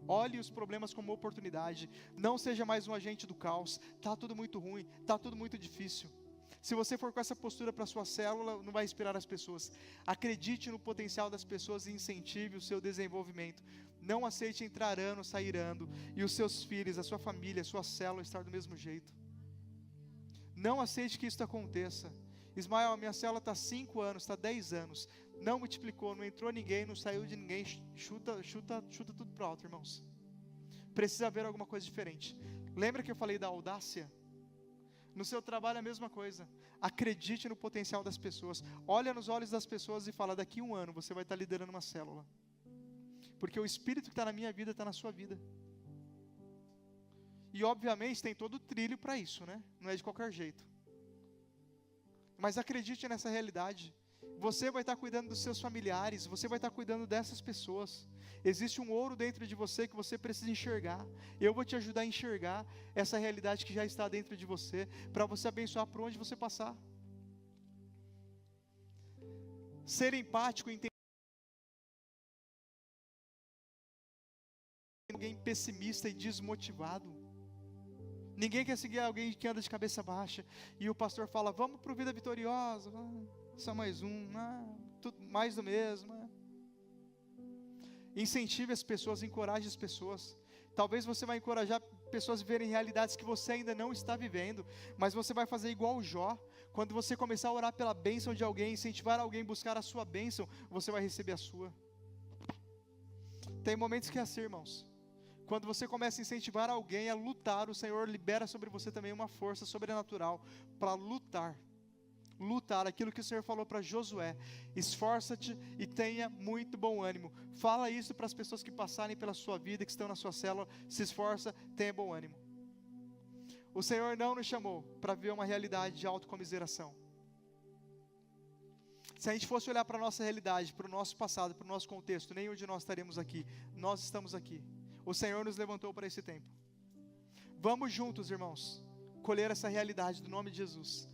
Olhe os problemas como oportunidade. Não seja mais um agente do caos. Está tudo muito ruim, está tudo muito difícil. Se você for com essa postura para a sua célula, não vai inspirar as pessoas. Acredite no potencial das pessoas e incentive o seu desenvolvimento. Não aceite entrar ano, sair ano, e os seus filhos, a sua família, a sua célula estar do mesmo jeito. Não aceite que isso aconteça. Ismael, minha célula está 5 anos, está 10 anos. Não multiplicou, não entrou ninguém, não saiu de ninguém. Chuta tudo para o alto, irmãos. Precisa haver alguma coisa diferente. Lembra que eu falei da audácia? No seu trabalho é a mesma coisa. Acredite no potencial das pessoas. Olha nos olhos das pessoas e fala, daqui 1 ano você vai estar liderando uma célula. Porque o Espírito que está na minha vida está na sua vida. E obviamente tem todo o trilho para isso, né? Não é de qualquer jeito. Mas acredite nessa realidade. Você vai estar cuidando dos seus familiares, você vai estar cuidando dessas pessoas. Existe um ouro dentro de você que você precisa enxergar. Eu vou te ajudar a enxergar essa realidade que já está dentro de você, para você abençoar por onde você passar. Ser empático, entender alguém pessimista e desmotivado. Ninguém quer seguir alguém que anda de cabeça baixa. E o pastor fala, vamos para o Vida Vitoriosa. Só mais um. Tudo mais do mesmo. Incentive as pessoas, encoraje as pessoas. Talvez você vai encorajar pessoas a viverem realidades que você ainda não está vivendo. Mas você vai fazer igual o Jó. Quando você começar a orar pela bênção de alguém, incentivar alguém a buscar a sua bênção, você vai receber a sua. Tem momentos que é assim, irmãos. Quando você começa a incentivar alguém a lutar, o Senhor libera sobre você também uma força sobrenatural para lutar. Lutar, aquilo que o Senhor falou para Josué: esforça-te e tenha muito bom ânimo. Fala isso para as pessoas que passarem pela sua vida, que estão na sua célula. Se esforça, tenha bom ânimo. O Senhor não nos chamou para viver uma realidade de autocomiseração. Se a gente fosse olhar para a nossa realidade, para o nosso passado, para o nosso contexto, nenhum de nós estaremos aqui. Nós estamos aqui. O Senhor nos levantou para esse tempo. Vamos juntos, irmãos, colher essa realidade do nome de Jesus.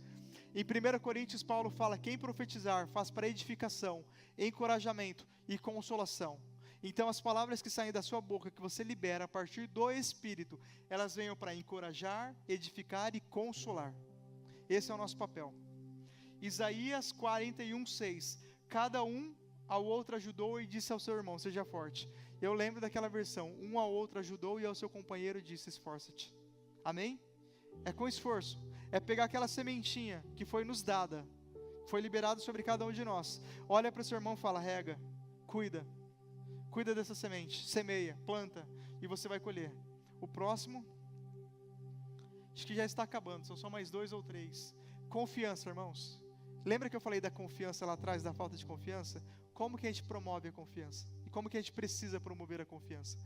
Em 1 Coríntios, Paulo fala: quem profetizar faz para edificação, encorajamento e consolação. Então as palavras que saem da sua boca, que você libera a partir do Espírito, elas venham para encorajar, edificar e consolar. Esse é o nosso papel. Isaías 41:6. Cada um ao outro ajudou e disse ao seu irmão: seja forte. Eu lembro daquela versão: um ao outro ajudou e ao seu companheiro disse: esforça-te. Amém? É com esforço. É pegar aquela sementinha que foi nos dada, foi liberada sobre cada um de nós. Olha para o seu irmão e fala: rega, cuida dessa semente, semeia, planta, e você vai colher. O próximo, acho que já está acabando, são só mais 2 ou 3. Confiança, irmãos. Lembra que eu falei da confiança lá atrás, da falta de confiança? Como que a gente promove a confiança? E como que a gente precisa promover a confiança?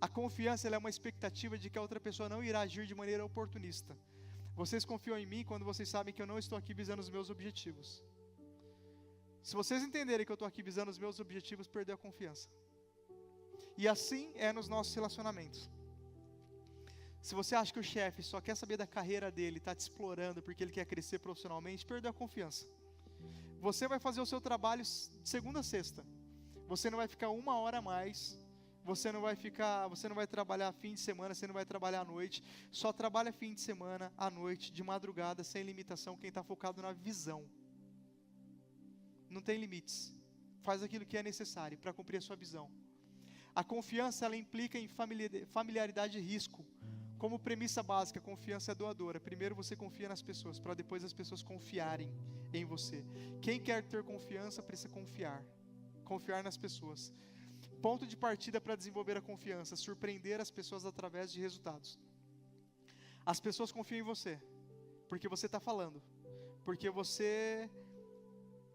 A confiança, ela é uma expectativa de que a outra pessoa não irá agir de maneira oportunista. Vocês confiam em mim quando vocês sabem que eu não estou aqui visando os meus objetivos. Se vocês entenderem que eu estou aqui visando os meus objetivos, perdeu a confiança. E assim é nos nossos relacionamentos. Se você acha que o chefe só quer saber da carreira dele, está te explorando porque ele quer crescer profissionalmente, perdeu a confiança. Você vai fazer o seu trabalho de segunda a sexta. Você não vai ficar 1 hora a mais. Você não vai trabalhar fim de semana, você não vai trabalhar à noite. Só trabalha fim de semana, à noite, de madrugada, sem limitação, quem está focado na visão. Não tem limites. Faz aquilo que é necessário para cumprir a sua visão. A confiança, ela implica em familiaridade e risco. Como premissa básica, a confiança é doadora. Primeiro você confia nas pessoas, para depois as pessoas confiarem em você. Quem quer ter confiança precisa confiar nas pessoas. Ponto de partida para desenvolver a confiança: surpreender as pessoas através de resultados. As pessoas confiam em você, porque você está falando, porque você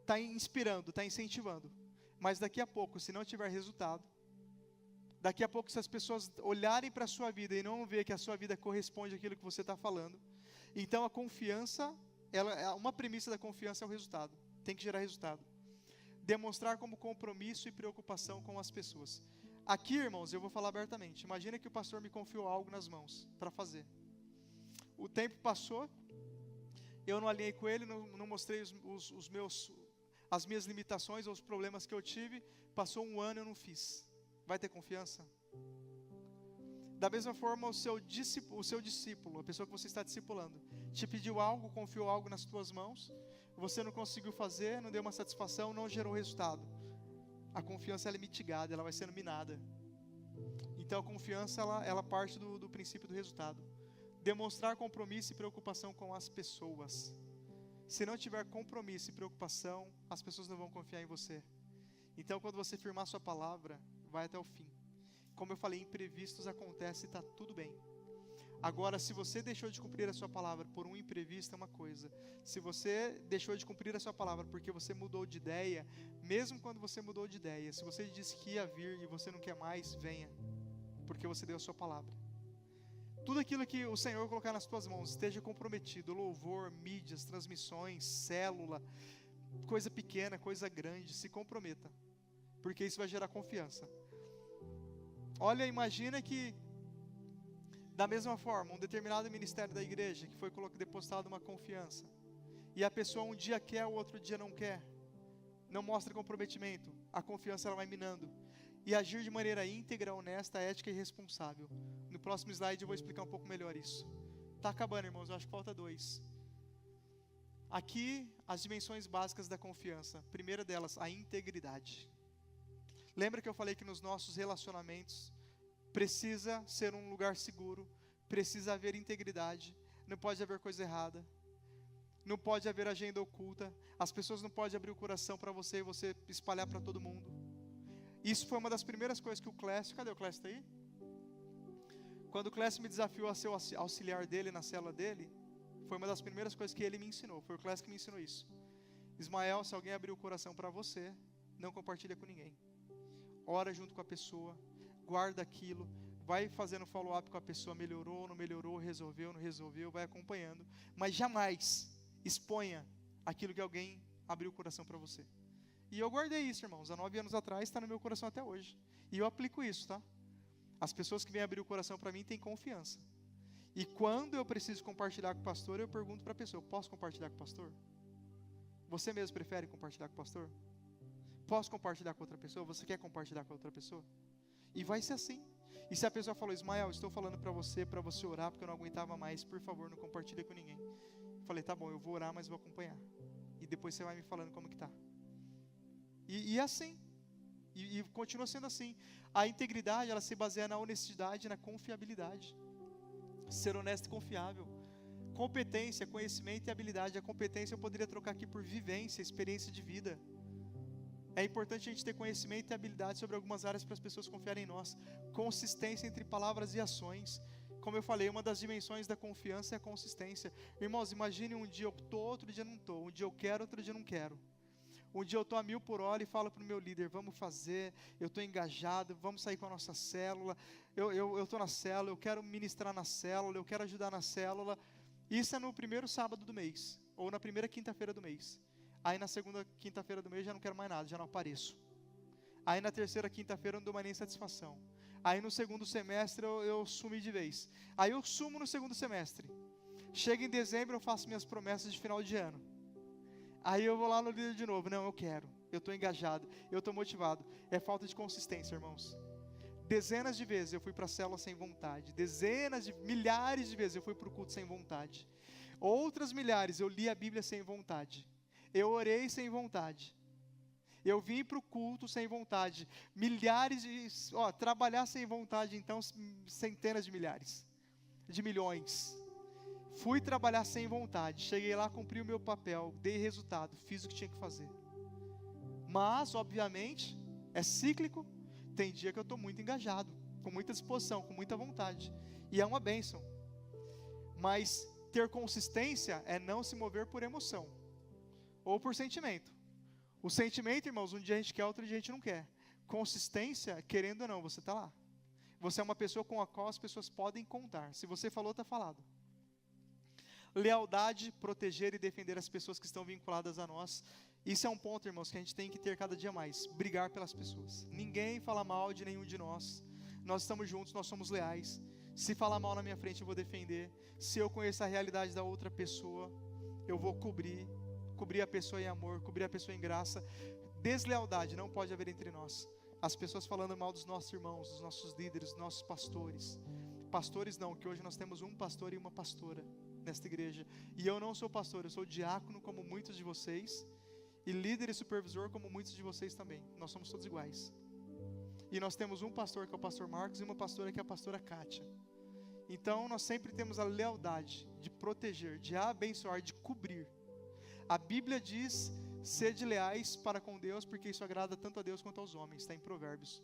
está inspirando, está incentivando. Mas daqui a pouco, se não tiver resultado, daqui a pouco, se as pessoas olharem para a sua vida e não ver que a sua vida corresponde àquilo que você está falando, então a confiança, uma premissa da confiança é o resultado. Tem que gerar resultado. Demonstrar como compromisso e preocupação com as pessoas. Aqui, irmãos, eu vou falar abertamente. Imagina que o pastor me confiou algo nas mãos para fazer. O tempo passou, eu não alinhei com ele, não mostrei as minhas limitações ou os problemas que eu tive. Passou 1 ano e eu não fiz. Vai ter confiança? Da mesma forma, o seu discípulo, a pessoa que você está discipulando, te pediu algo, confiou algo nas tuas mãos, você não conseguiu fazer, não deu uma satisfação, não gerou resultado. A confiança, ela é mitigada, ela vai sendo minada. Então a confiança, ela parte do princípio do resultado. Demonstrar compromisso e preocupação com as pessoas. Se não tiver compromisso e preocupação, as pessoas não vão confiar em você. Então quando você firmar sua palavra, vai até o fim. Como eu falei, imprevistos acontecem e está tudo bem. Agora, se você deixou de cumprir a sua palavra por um imprevisto, é uma coisa. Se você deixou de cumprir a sua palavra porque você mudou de ideia, mesmo quando você mudou de ideia, se você disse que ia vir e você não quer mais, venha, porque você deu a sua palavra. Tudo aquilo que o Senhor colocar nas tuas mãos, esteja comprometido: louvor, mídias, transmissões, célula, coisa pequena, coisa grande, se comprometa, porque isso vai gerar confiança. Olha, imagina que, da mesma forma, um determinado ministério da igreja, que foi depositado uma confiança, e a pessoa um dia quer, o outro dia não quer, não mostra comprometimento, a confiança ela vai minando, e agir de maneira íntegra, honesta, ética e responsável. No próximo slide eu vou explicar um pouco melhor isso. Está acabando, irmãos, eu acho que falta 2. Aqui, as dimensões básicas da confiança. Primeira delas, a integridade. Lembra que eu falei que nos nossos relacionamentos precisa ser um lugar seguro, precisa haver integridade, não pode haver coisa errada, não pode haver agenda oculta, as pessoas não podem abrir o coração para você e você espalhar para todo mundo. Isso foi uma das primeiras coisas que o Clécio, cadê o Clécio, está aí? Quando o Clécio me desafiou a ser o auxiliar dele na célula dele, foi uma das primeiras coisas que ele me ensinou, foi o Clécio que me ensinou isso. Ismael, se alguém abrir o coração para você, não compartilha com ninguém. Ora junto com a pessoa, guarda aquilo, vai fazendo follow-up com a pessoa, melhorou, não melhorou, resolveu, não resolveu, vai acompanhando, mas jamais exponha aquilo que alguém abriu o coração para você. E eu guardei isso, irmãos, há 9 anos atrás, está no meu coração até hoje, e eu aplico isso, tá? As pessoas que vêm abrir o coração para mim têm confiança, e quando eu preciso compartilhar com o pastor, eu pergunto para a pessoa, posso compartilhar com o pastor? Você mesmo prefere compartilhar com o pastor? Posso compartilhar com outra pessoa? Você quer compartilhar com outra pessoa? E vai ser assim. E se a pessoa falou, Ismael, estou falando para você orar, porque eu não aguentava mais, por favor, não compartilhe com ninguém. Falei, tá bom, eu vou orar, mas vou acompanhar. E depois você vai me falando como que está. E é assim. E continua sendo assim. A integridade, ela se baseia na honestidade e na confiabilidade. Ser honesto e confiável. Competência, conhecimento e habilidade. A competência eu poderia trocar aqui por vivência, experiência de vida. É importante a gente ter conhecimento e habilidade sobre algumas áreas para as pessoas confiarem em nós. Consistência entre palavras e ações. Como eu falei, uma das dimensões da confiança é a consistência. Irmãos, imagine um dia eu estou, outro dia não estou. Um dia eu quero, outro dia não quero. Um dia eu estou a 1000 por hora e falo para o meu líder, vamos fazer, eu estou engajado, vamos sair com a nossa célula. Eu estou na célula, eu quero ministrar na célula, eu quero ajudar na célula. Isso é no primeiro sábado do mês, ou na primeira quinta-feira do mês. Aí na segunda quinta-feira do mês já não quero mais nada, já não apareço. Aí na terceira quinta-feira eu não dou mais nem satisfação. Aí no segundo semestre eu sumi de vez. Aí eu sumo no segundo semestre. Chega em dezembro eu faço minhas promessas de final de ano. Aí eu vou lá no líder de novo. Não, eu quero. Eu estou engajado. Eu estou motivado. É falta de consistência, irmãos. Dezenas de vezes eu fui para a célula sem vontade. Milhares de vezes eu fui para o culto sem vontade. Outras milhares eu li a Bíblia sem vontade. Eu orei sem vontade. Eu vim para o culto sem vontade. Trabalhar sem vontade, então, centenas de milhares. De milhões. Fui trabalhar sem vontade. Cheguei lá, cumpri o meu papel, dei resultado, fiz o que tinha que fazer. Mas, obviamente, é cíclico. Tem dia que eu estou muito engajado, com muita disposição, com muita vontade. E é uma bênção. Mas ter consistência é não se mover por emoção. Ou por sentimento. O sentimento, irmãos, um dia a gente quer, outro dia a gente não quer. Consistência, querendo ou não, você está lá. Você é uma pessoa com a qual as pessoas podem contar. Se você falou, está falado. Lealdade, proteger e defender as pessoas que estão vinculadas a nós. Isso é um ponto, irmãos, que a gente tem que ter cada dia mais. Brigar pelas pessoas. Ninguém fala mal de nenhum de nós. Nós estamos juntos, nós somos leais. Se falar mal na minha frente, eu vou defender. Se eu conheço a realidade da outra pessoa, eu vou cobrir a pessoa em amor, cobrir a pessoa em graça. Deslealdade não pode haver entre nós. As pessoas falando mal dos nossos irmãos, dos nossos líderes, dos nossos pastores. Pastores não, que hoje nós temos um pastor e uma pastora nesta igreja. E eu não sou pastor, eu sou diácono como muitos de vocês. E líder e supervisor como muitos de vocês também. Nós somos todos iguais. E nós temos um pastor que é o pastor Marcos e uma pastora que é a pastora Kátia. Então nós sempre temos a lealdade de proteger, de abençoar, de cobrir. A Bíblia diz, sede leais para com Deus, porque isso agrada tanto a Deus quanto aos homens, está em Provérbios.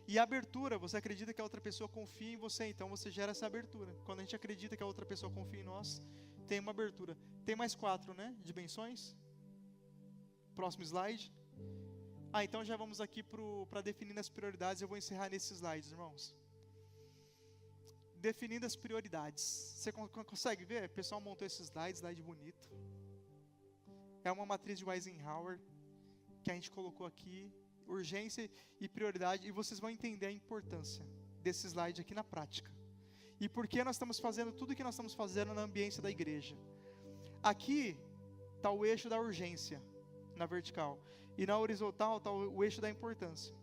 E a abertura, você acredita que a outra pessoa confia em você, então você gera essa abertura. Quando a gente acredita que a outra pessoa confia em nós, tem uma abertura. Tem mais 4, né, de benções? Próximo slide. Então já vamos aqui para definir as prioridades, eu vou encerrar nesses slides, irmãos. Definindo as prioridades. Você consegue ver? O pessoal montou esse slide bonito. É uma matriz de Eisenhower que a gente colocou aqui, urgência e prioridade, e vocês vão entender a importância desse slide aqui na prática. E por que nós estamos fazendo tudo o que nós estamos fazendo na ambiência da igreja. Aqui está o eixo da urgência, na vertical, e na horizontal está o eixo da importância.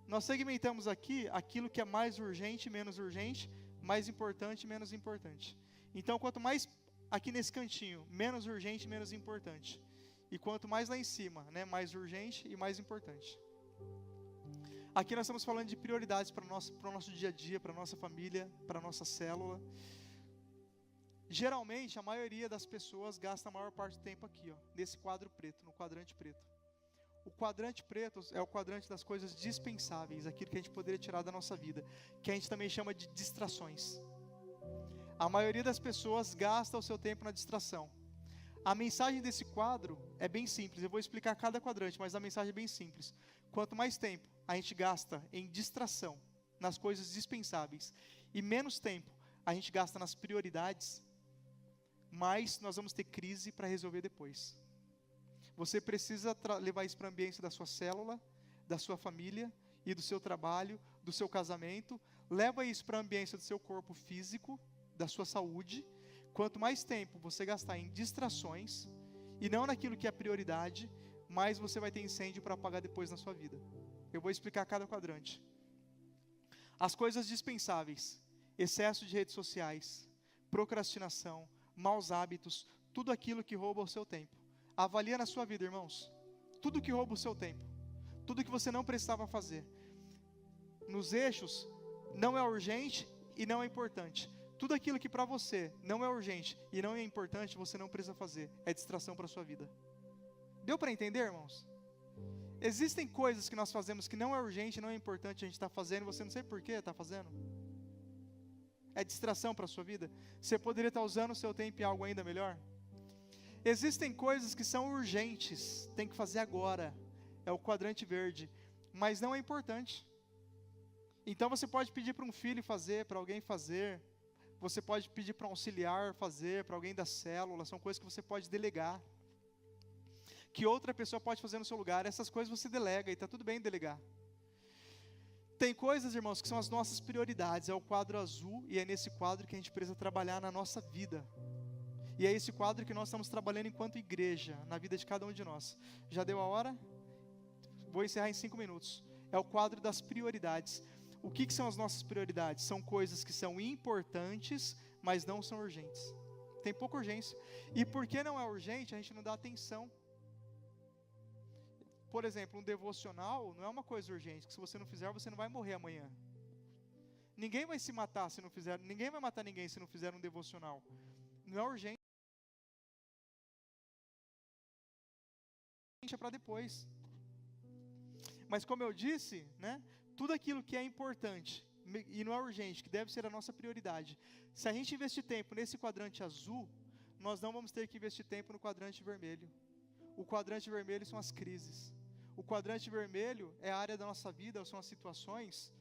Nós segmentamos aqui aquilo que é mais urgente, menos urgente, mais importante, menos importante. Então, quanto mais aqui nesse cantinho, menos urgente, menos importante. E quanto mais lá em cima, né, mais urgente e mais importante. Aqui nós estamos falando de prioridades para o nosso dia a dia, para a nossa família, para a nossa célula. Geralmente, a maioria das pessoas gasta a maior parte do tempo aqui, ó, nesse quadro preto, no quadrante preto. O quadrante preto é o quadrante das coisas dispensáveis, aquilo que a gente poderia tirar da nossa vida, que a gente também chama de distrações. A maioria das pessoas gasta o seu tempo na distração. A mensagem desse quadro é bem simples, eu vou explicar cada quadrante, mas a mensagem é bem simples. Quanto mais tempo a gente gasta em distração, nas coisas dispensáveis, e menos tempo a gente gasta nas prioridades, mais nós vamos ter crise para resolver depois. Você precisa levar isso para a ambiência da sua célula, da sua família e do seu trabalho, do seu casamento. Leva isso para a ambiência do seu corpo físico, da sua saúde. Quanto mais tempo você gastar em distrações e não naquilo que é prioridade, mais você vai ter incêndio para apagar depois na sua vida. Eu vou explicar cada quadrante. As coisas dispensáveis: excesso de redes sociais, procrastinação, maus hábitos, tudo aquilo que rouba o seu tempo. Avalia na sua vida, irmãos. Tudo que rouba o seu tempo, tudo que você não precisava fazer. Nos eixos, não é urgente e não é importante. Tudo aquilo que para você não é urgente e não é importante, você não precisa fazer. É distração para a sua vida. Deu para entender, irmãos? Existem coisas que nós fazemos que não é urgente, não é importante, a gente está fazendo, você não sei por que está fazendo. É distração para a sua vida. Você poderia estar usando o seu tempo em algo ainda melhor. Existem coisas que são urgentes, tem que fazer agora. É o quadrante verde, mas não é importante. Então você pode pedir para um filho fazer, para alguém fazer. Você pode pedir para um auxiliar fazer, para alguém da célula. São coisas que você pode delegar, que outra pessoa pode fazer no seu lugar. Essas coisas você delega e está tudo bem delegar. Tem coisas, irmãos, que são as nossas prioridades. É o quadro azul e é nesse quadro que a gente precisa trabalhar na nossa vida. E é esse quadro que nós estamos trabalhando enquanto igreja, na vida de cada um de nós. Já deu a hora? Vou encerrar em 5 minutos. É o quadro das prioridades. O que são as nossas prioridades? São coisas que são importantes, mas não são urgentes. Tem pouca urgência. E porque não é urgente, a gente não dá atenção. Por exemplo, um devocional não é uma coisa urgente, que se você não fizer, você não vai morrer amanhã. Ninguém vai se matar se não fizer, ninguém vai matar ninguém se não fizer um devocional. Não é urgente. É para depois. Mas como eu disse, né, tudo aquilo que é importante e não é urgente, que deve ser a nossa prioridade, se a gente investir tempo nesse quadrante azul, nós não vamos ter que investir tempo no quadrante vermelho. O quadrante vermelho são as crises. O quadrante vermelho é a área da nossa vida, são as situações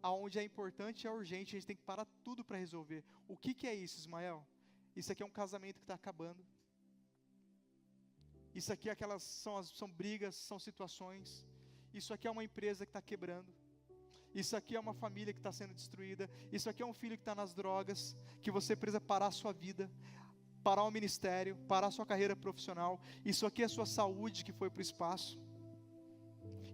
onde é importante e é urgente, a gente tem que parar tudo para resolver. O que é isso, Ismael? Isso aqui é um casamento que está acabando. Isso aqui são brigas, são situações. Isso aqui é uma empresa que está quebrando. Isso aqui é uma família que está sendo destruída. Isso aqui é um filho que está nas drogas, que você precisa parar a sua vida, parar o ministério, parar a sua carreira profissional. Isso aqui é a sua saúde que foi para o espaço.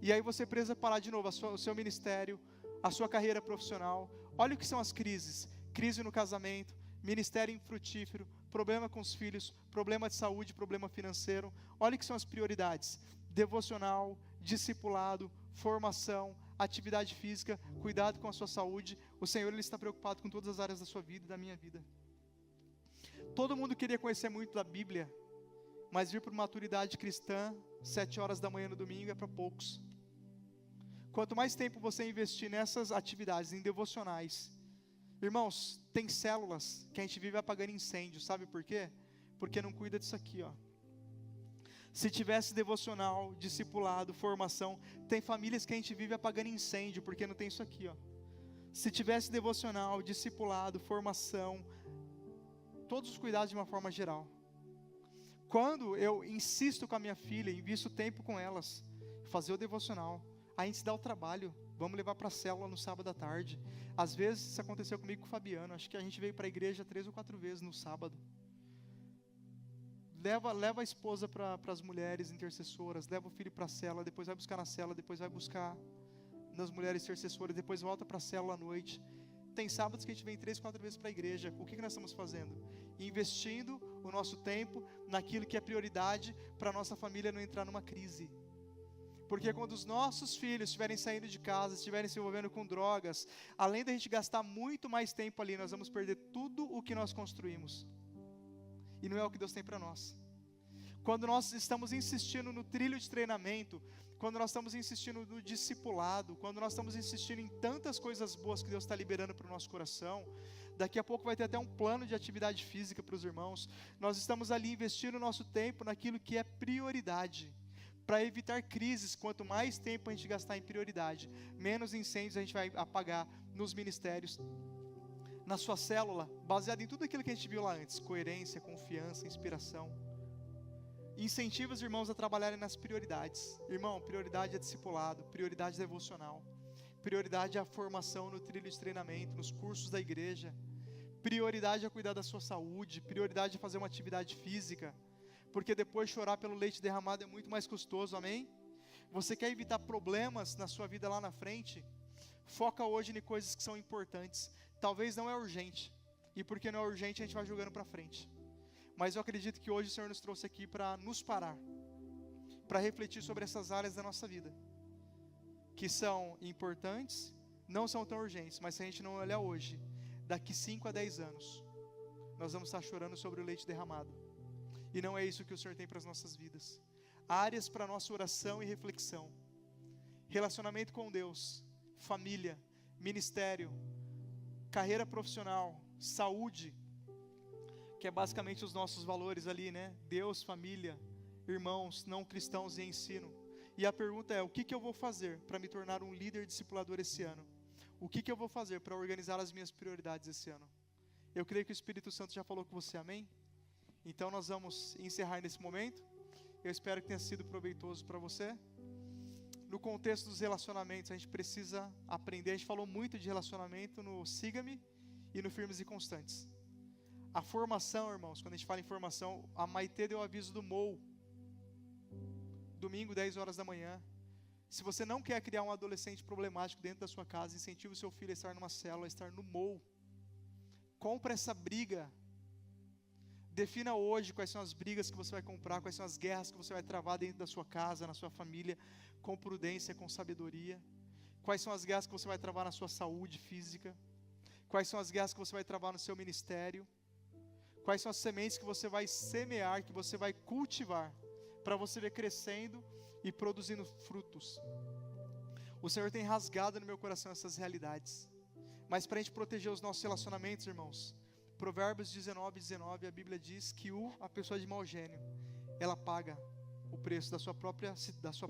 E aí você precisa parar de novo o seu ministério, a sua carreira profissional. Olha o que são as crises. Crise no casamento, ministério infrutífero, problema com os filhos, problema de saúde, problema financeiro. Olha o que são as prioridades. Devocional, discipulado, formação, atividade física, cuidado com a sua saúde. O Senhor, Ele está preocupado com todas as áreas da sua vida e da minha vida. Todo mundo queria conhecer muito da Bíblia, mas vir para maturidade cristã, 7 horas da manhã no domingo, é para poucos. Quanto mais tempo você investir nessas atividades, em devocionais, irmãos, tem células que a gente vive apagando incêndio, sabe por quê? Porque não cuida disso aqui, ó. Se tivesse devocional, discipulado, formação, tem famílias que a gente vive apagando incêndio, porque não tem isso aqui, ó. Se tivesse devocional, discipulado, formação, todos os cuidados de uma forma geral. Quando eu insisto com a minha filha, invisto tempo com elas, fazer o devocional, a gente se dá o trabalho, vamos levar para a célula no sábado à tarde. Às vezes isso aconteceu comigo com o Fabiano, acho que a gente veio para a igreja 3 ou 4 vezes no sábado. Leva a esposa para as mulheres intercessoras, leva o filho para a célula, depois vai buscar na célula, depois vai buscar nas mulheres intercessoras, depois volta para a célula à noite. Tem sábados que a gente vem 3, 4 vezes para a igreja. O que nós estamos fazendo? Investindo o nosso tempo naquilo que é prioridade para a nossa família não entrar numa crise. Porque quando os nossos filhos estiverem saindo de casa, estiverem se envolvendo com drogas, além da gente gastar muito mais tempo ali, nós vamos perder tudo o que nós construímos. E não é o que Deus tem para nós. Quando nós estamos insistindo no trilho de treinamento, quando nós estamos insistindo no discipulado, quando nós estamos insistindo em tantas coisas boas que Deus está liberando para o nosso coração, daqui a pouco vai ter até um plano de atividade física para os irmãos. Nós estamos ali investindo o nosso tempo naquilo que é prioridade, para evitar crises. Quanto mais tempo a gente gastar em prioridade, menos incêndios a gente vai apagar nos ministérios, na sua célula, baseado em tudo aquilo que a gente viu lá antes: coerência, confiança, inspiração. Incentiva os irmãos a trabalharem nas prioridades. Irmão, prioridade é discipulado, prioridade é devocional, prioridade é a formação no trilho de treinamento, nos cursos da igreja, prioridade é cuidar da sua saúde, prioridade é fazer uma atividade física, porque depois chorar pelo leite derramado é muito mais custoso, amém? Você quer evitar problemas na sua vida lá na frente? Foca hoje em coisas que são importantes. Talvez não é urgente, e porque não é urgente a gente vai jogando para frente. Mas eu acredito que hoje o Senhor nos trouxe aqui para nos parar, para refletir sobre essas áreas da nossa vida, que são importantes, não são tão urgentes, mas se a gente não olhar hoje, daqui 5 a 10 anos, nós vamos estar chorando sobre o leite derramado. E não é isso que o Senhor tem para as nossas vidas. Áreas para a nossa oração e reflexão: relacionamento com Deus, família, ministério, carreira profissional, saúde, que é basicamente os nossos valores ali, né? Deus, família, irmãos, não cristãos e ensino. E a pergunta é: o que eu vou fazer para me tornar um líder discipulador esse ano? O que eu vou fazer para organizar as minhas prioridades esse ano? Eu creio que o Espírito Santo já falou com você, amém? Então nós vamos encerrar nesse momento. Eu espero que tenha sido proveitoso para você. No contexto dos relacionamentos, a gente precisa aprender. A gente falou muito de relacionamento no Siga-me e no Firmes e Constantes. A formação, irmãos, quando a gente fala em formação, a Maitê deu o aviso do MOU, domingo, 10 horas da manhã. Se você não quer criar um adolescente problemático dentro da sua casa, incentive o seu filho a estar numa célula, a estar no MOU. Compra essa briga. Defina hoje quais são as brigas que você vai comprar, quais são as guerras que você vai travar dentro da sua casa, na sua família, com prudência, com sabedoria. Quais são as guerras que você vai travar na sua saúde física. Quais são as guerras que você vai travar no seu ministério. Quais são as sementes que você vai semear, que você vai cultivar, para você ver crescendo e produzindo frutos. O Senhor tem rasgado no meu coração essas realidades. Mas para a gente proteger os nossos relacionamentos, irmãos, Provérbios 19, a Bíblia diz que a pessoa de mau gênio, ela paga o preço da sua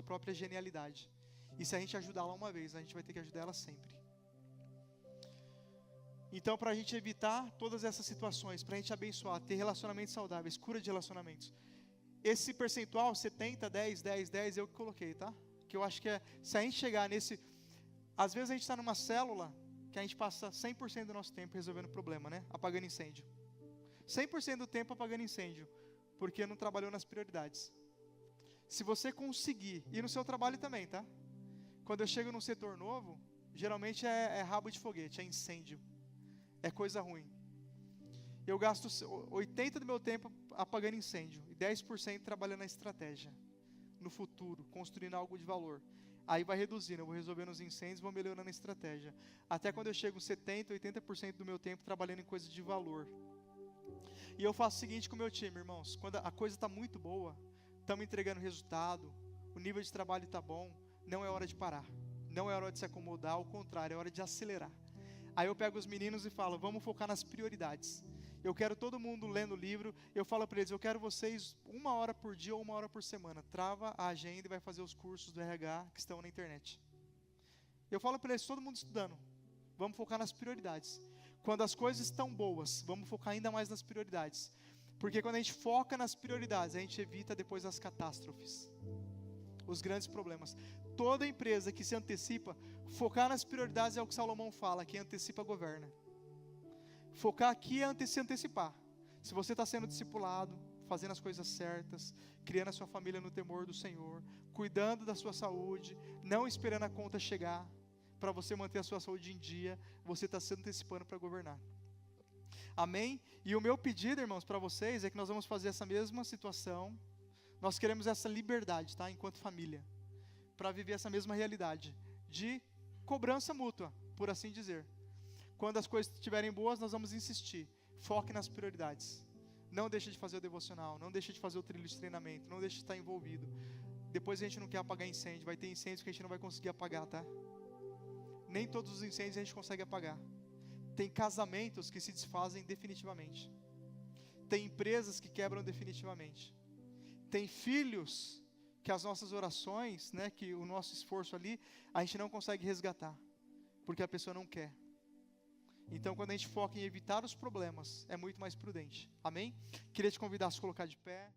própria genialidade. E se a gente ajudar ela uma vez, a gente vai ter que ajudar ela sempre. Então, para a gente evitar todas essas situações, para a gente abençoar, ter relacionamentos saudáveis, cura de relacionamentos, esse percentual, 70, 10, 10, 10, eu que coloquei, tá? Que eu acho que se a gente chegar nesse... Às vezes a gente está numa célula que a gente passa 100% do nosso tempo resolvendo problema, né? Apagando incêndio. 100% do tempo apagando incêndio, porque não trabalhou nas prioridades. Se você conseguir, e no seu trabalho também, tá? Quando eu chego num setor novo, geralmente é rabo de foguete, é incêndio. É coisa ruim. Eu gasto 80% do meu tempo apagando incêndio e 10% trabalhando na estratégia, no futuro, construindo algo de valor. Aí vai reduzindo, eu vou resolvendo os incêndios, vou melhorando a estratégia. Até quando eu chego 70%, 80% do meu tempo trabalhando em coisas de valor. E eu faço o seguinte com o meu time, irmãos: quando a coisa está muito boa, estamos entregando resultado, o nível de trabalho está bom, não é hora de parar, não é hora de se acomodar, ao contrário, é hora de acelerar. Aí eu pego os meninos e falo: vamos focar nas prioridades. Eu quero todo mundo lendo o livro. Eu falo para eles: eu quero vocês 1 hora por dia ou 1 hora por semana. Trava a agenda e vai fazer os cursos do RH que estão na internet. Eu falo para eles: todo mundo estudando. Vamos focar nas prioridades. Quando as coisas estão boas, vamos focar ainda mais nas prioridades. Porque quando a gente foca nas prioridades, a gente evita depois as catástrofes, os grandes problemas. Toda empresa que se antecipa, focar nas prioridades é o que Salomão fala, quem antecipa governa. Focar aqui é se antecipar. Se você está sendo discipulado, fazendo as coisas certas, criando a sua família no temor do Senhor, cuidando da sua saúde, não esperando a conta chegar, para você manter a sua saúde em dia, você está se antecipando para governar. Amém? E o meu pedido, irmãos, para vocês, é que nós vamos fazer essa mesma situação. Nós queremos essa liberdade, tá? Enquanto família, para viver essa mesma realidade, de cobrança mútua, por assim dizer. Quando as coisas estiverem boas, nós vamos insistir. Foque nas prioridades. Não deixe de fazer o devocional, não deixe de fazer o trilho de treinamento, não deixe de estar envolvido. Depois a gente não quer apagar incêndio, vai ter incêndios que a gente não vai conseguir apagar, tá? Nem todos os incêndios a gente consegue apagar. Tem casamentos que se desfazem definitivamente. Tem empresas que quebram definitivamente. Tem filhos que as nossas orações, né, que o nosso esforço ali, a gente não consegue resgatar, porque a pessoa não quer. Então, quando a gente foca em evitar os problemas, é muito mais prudente. Amém? Queria te convidar a se colocar de pé.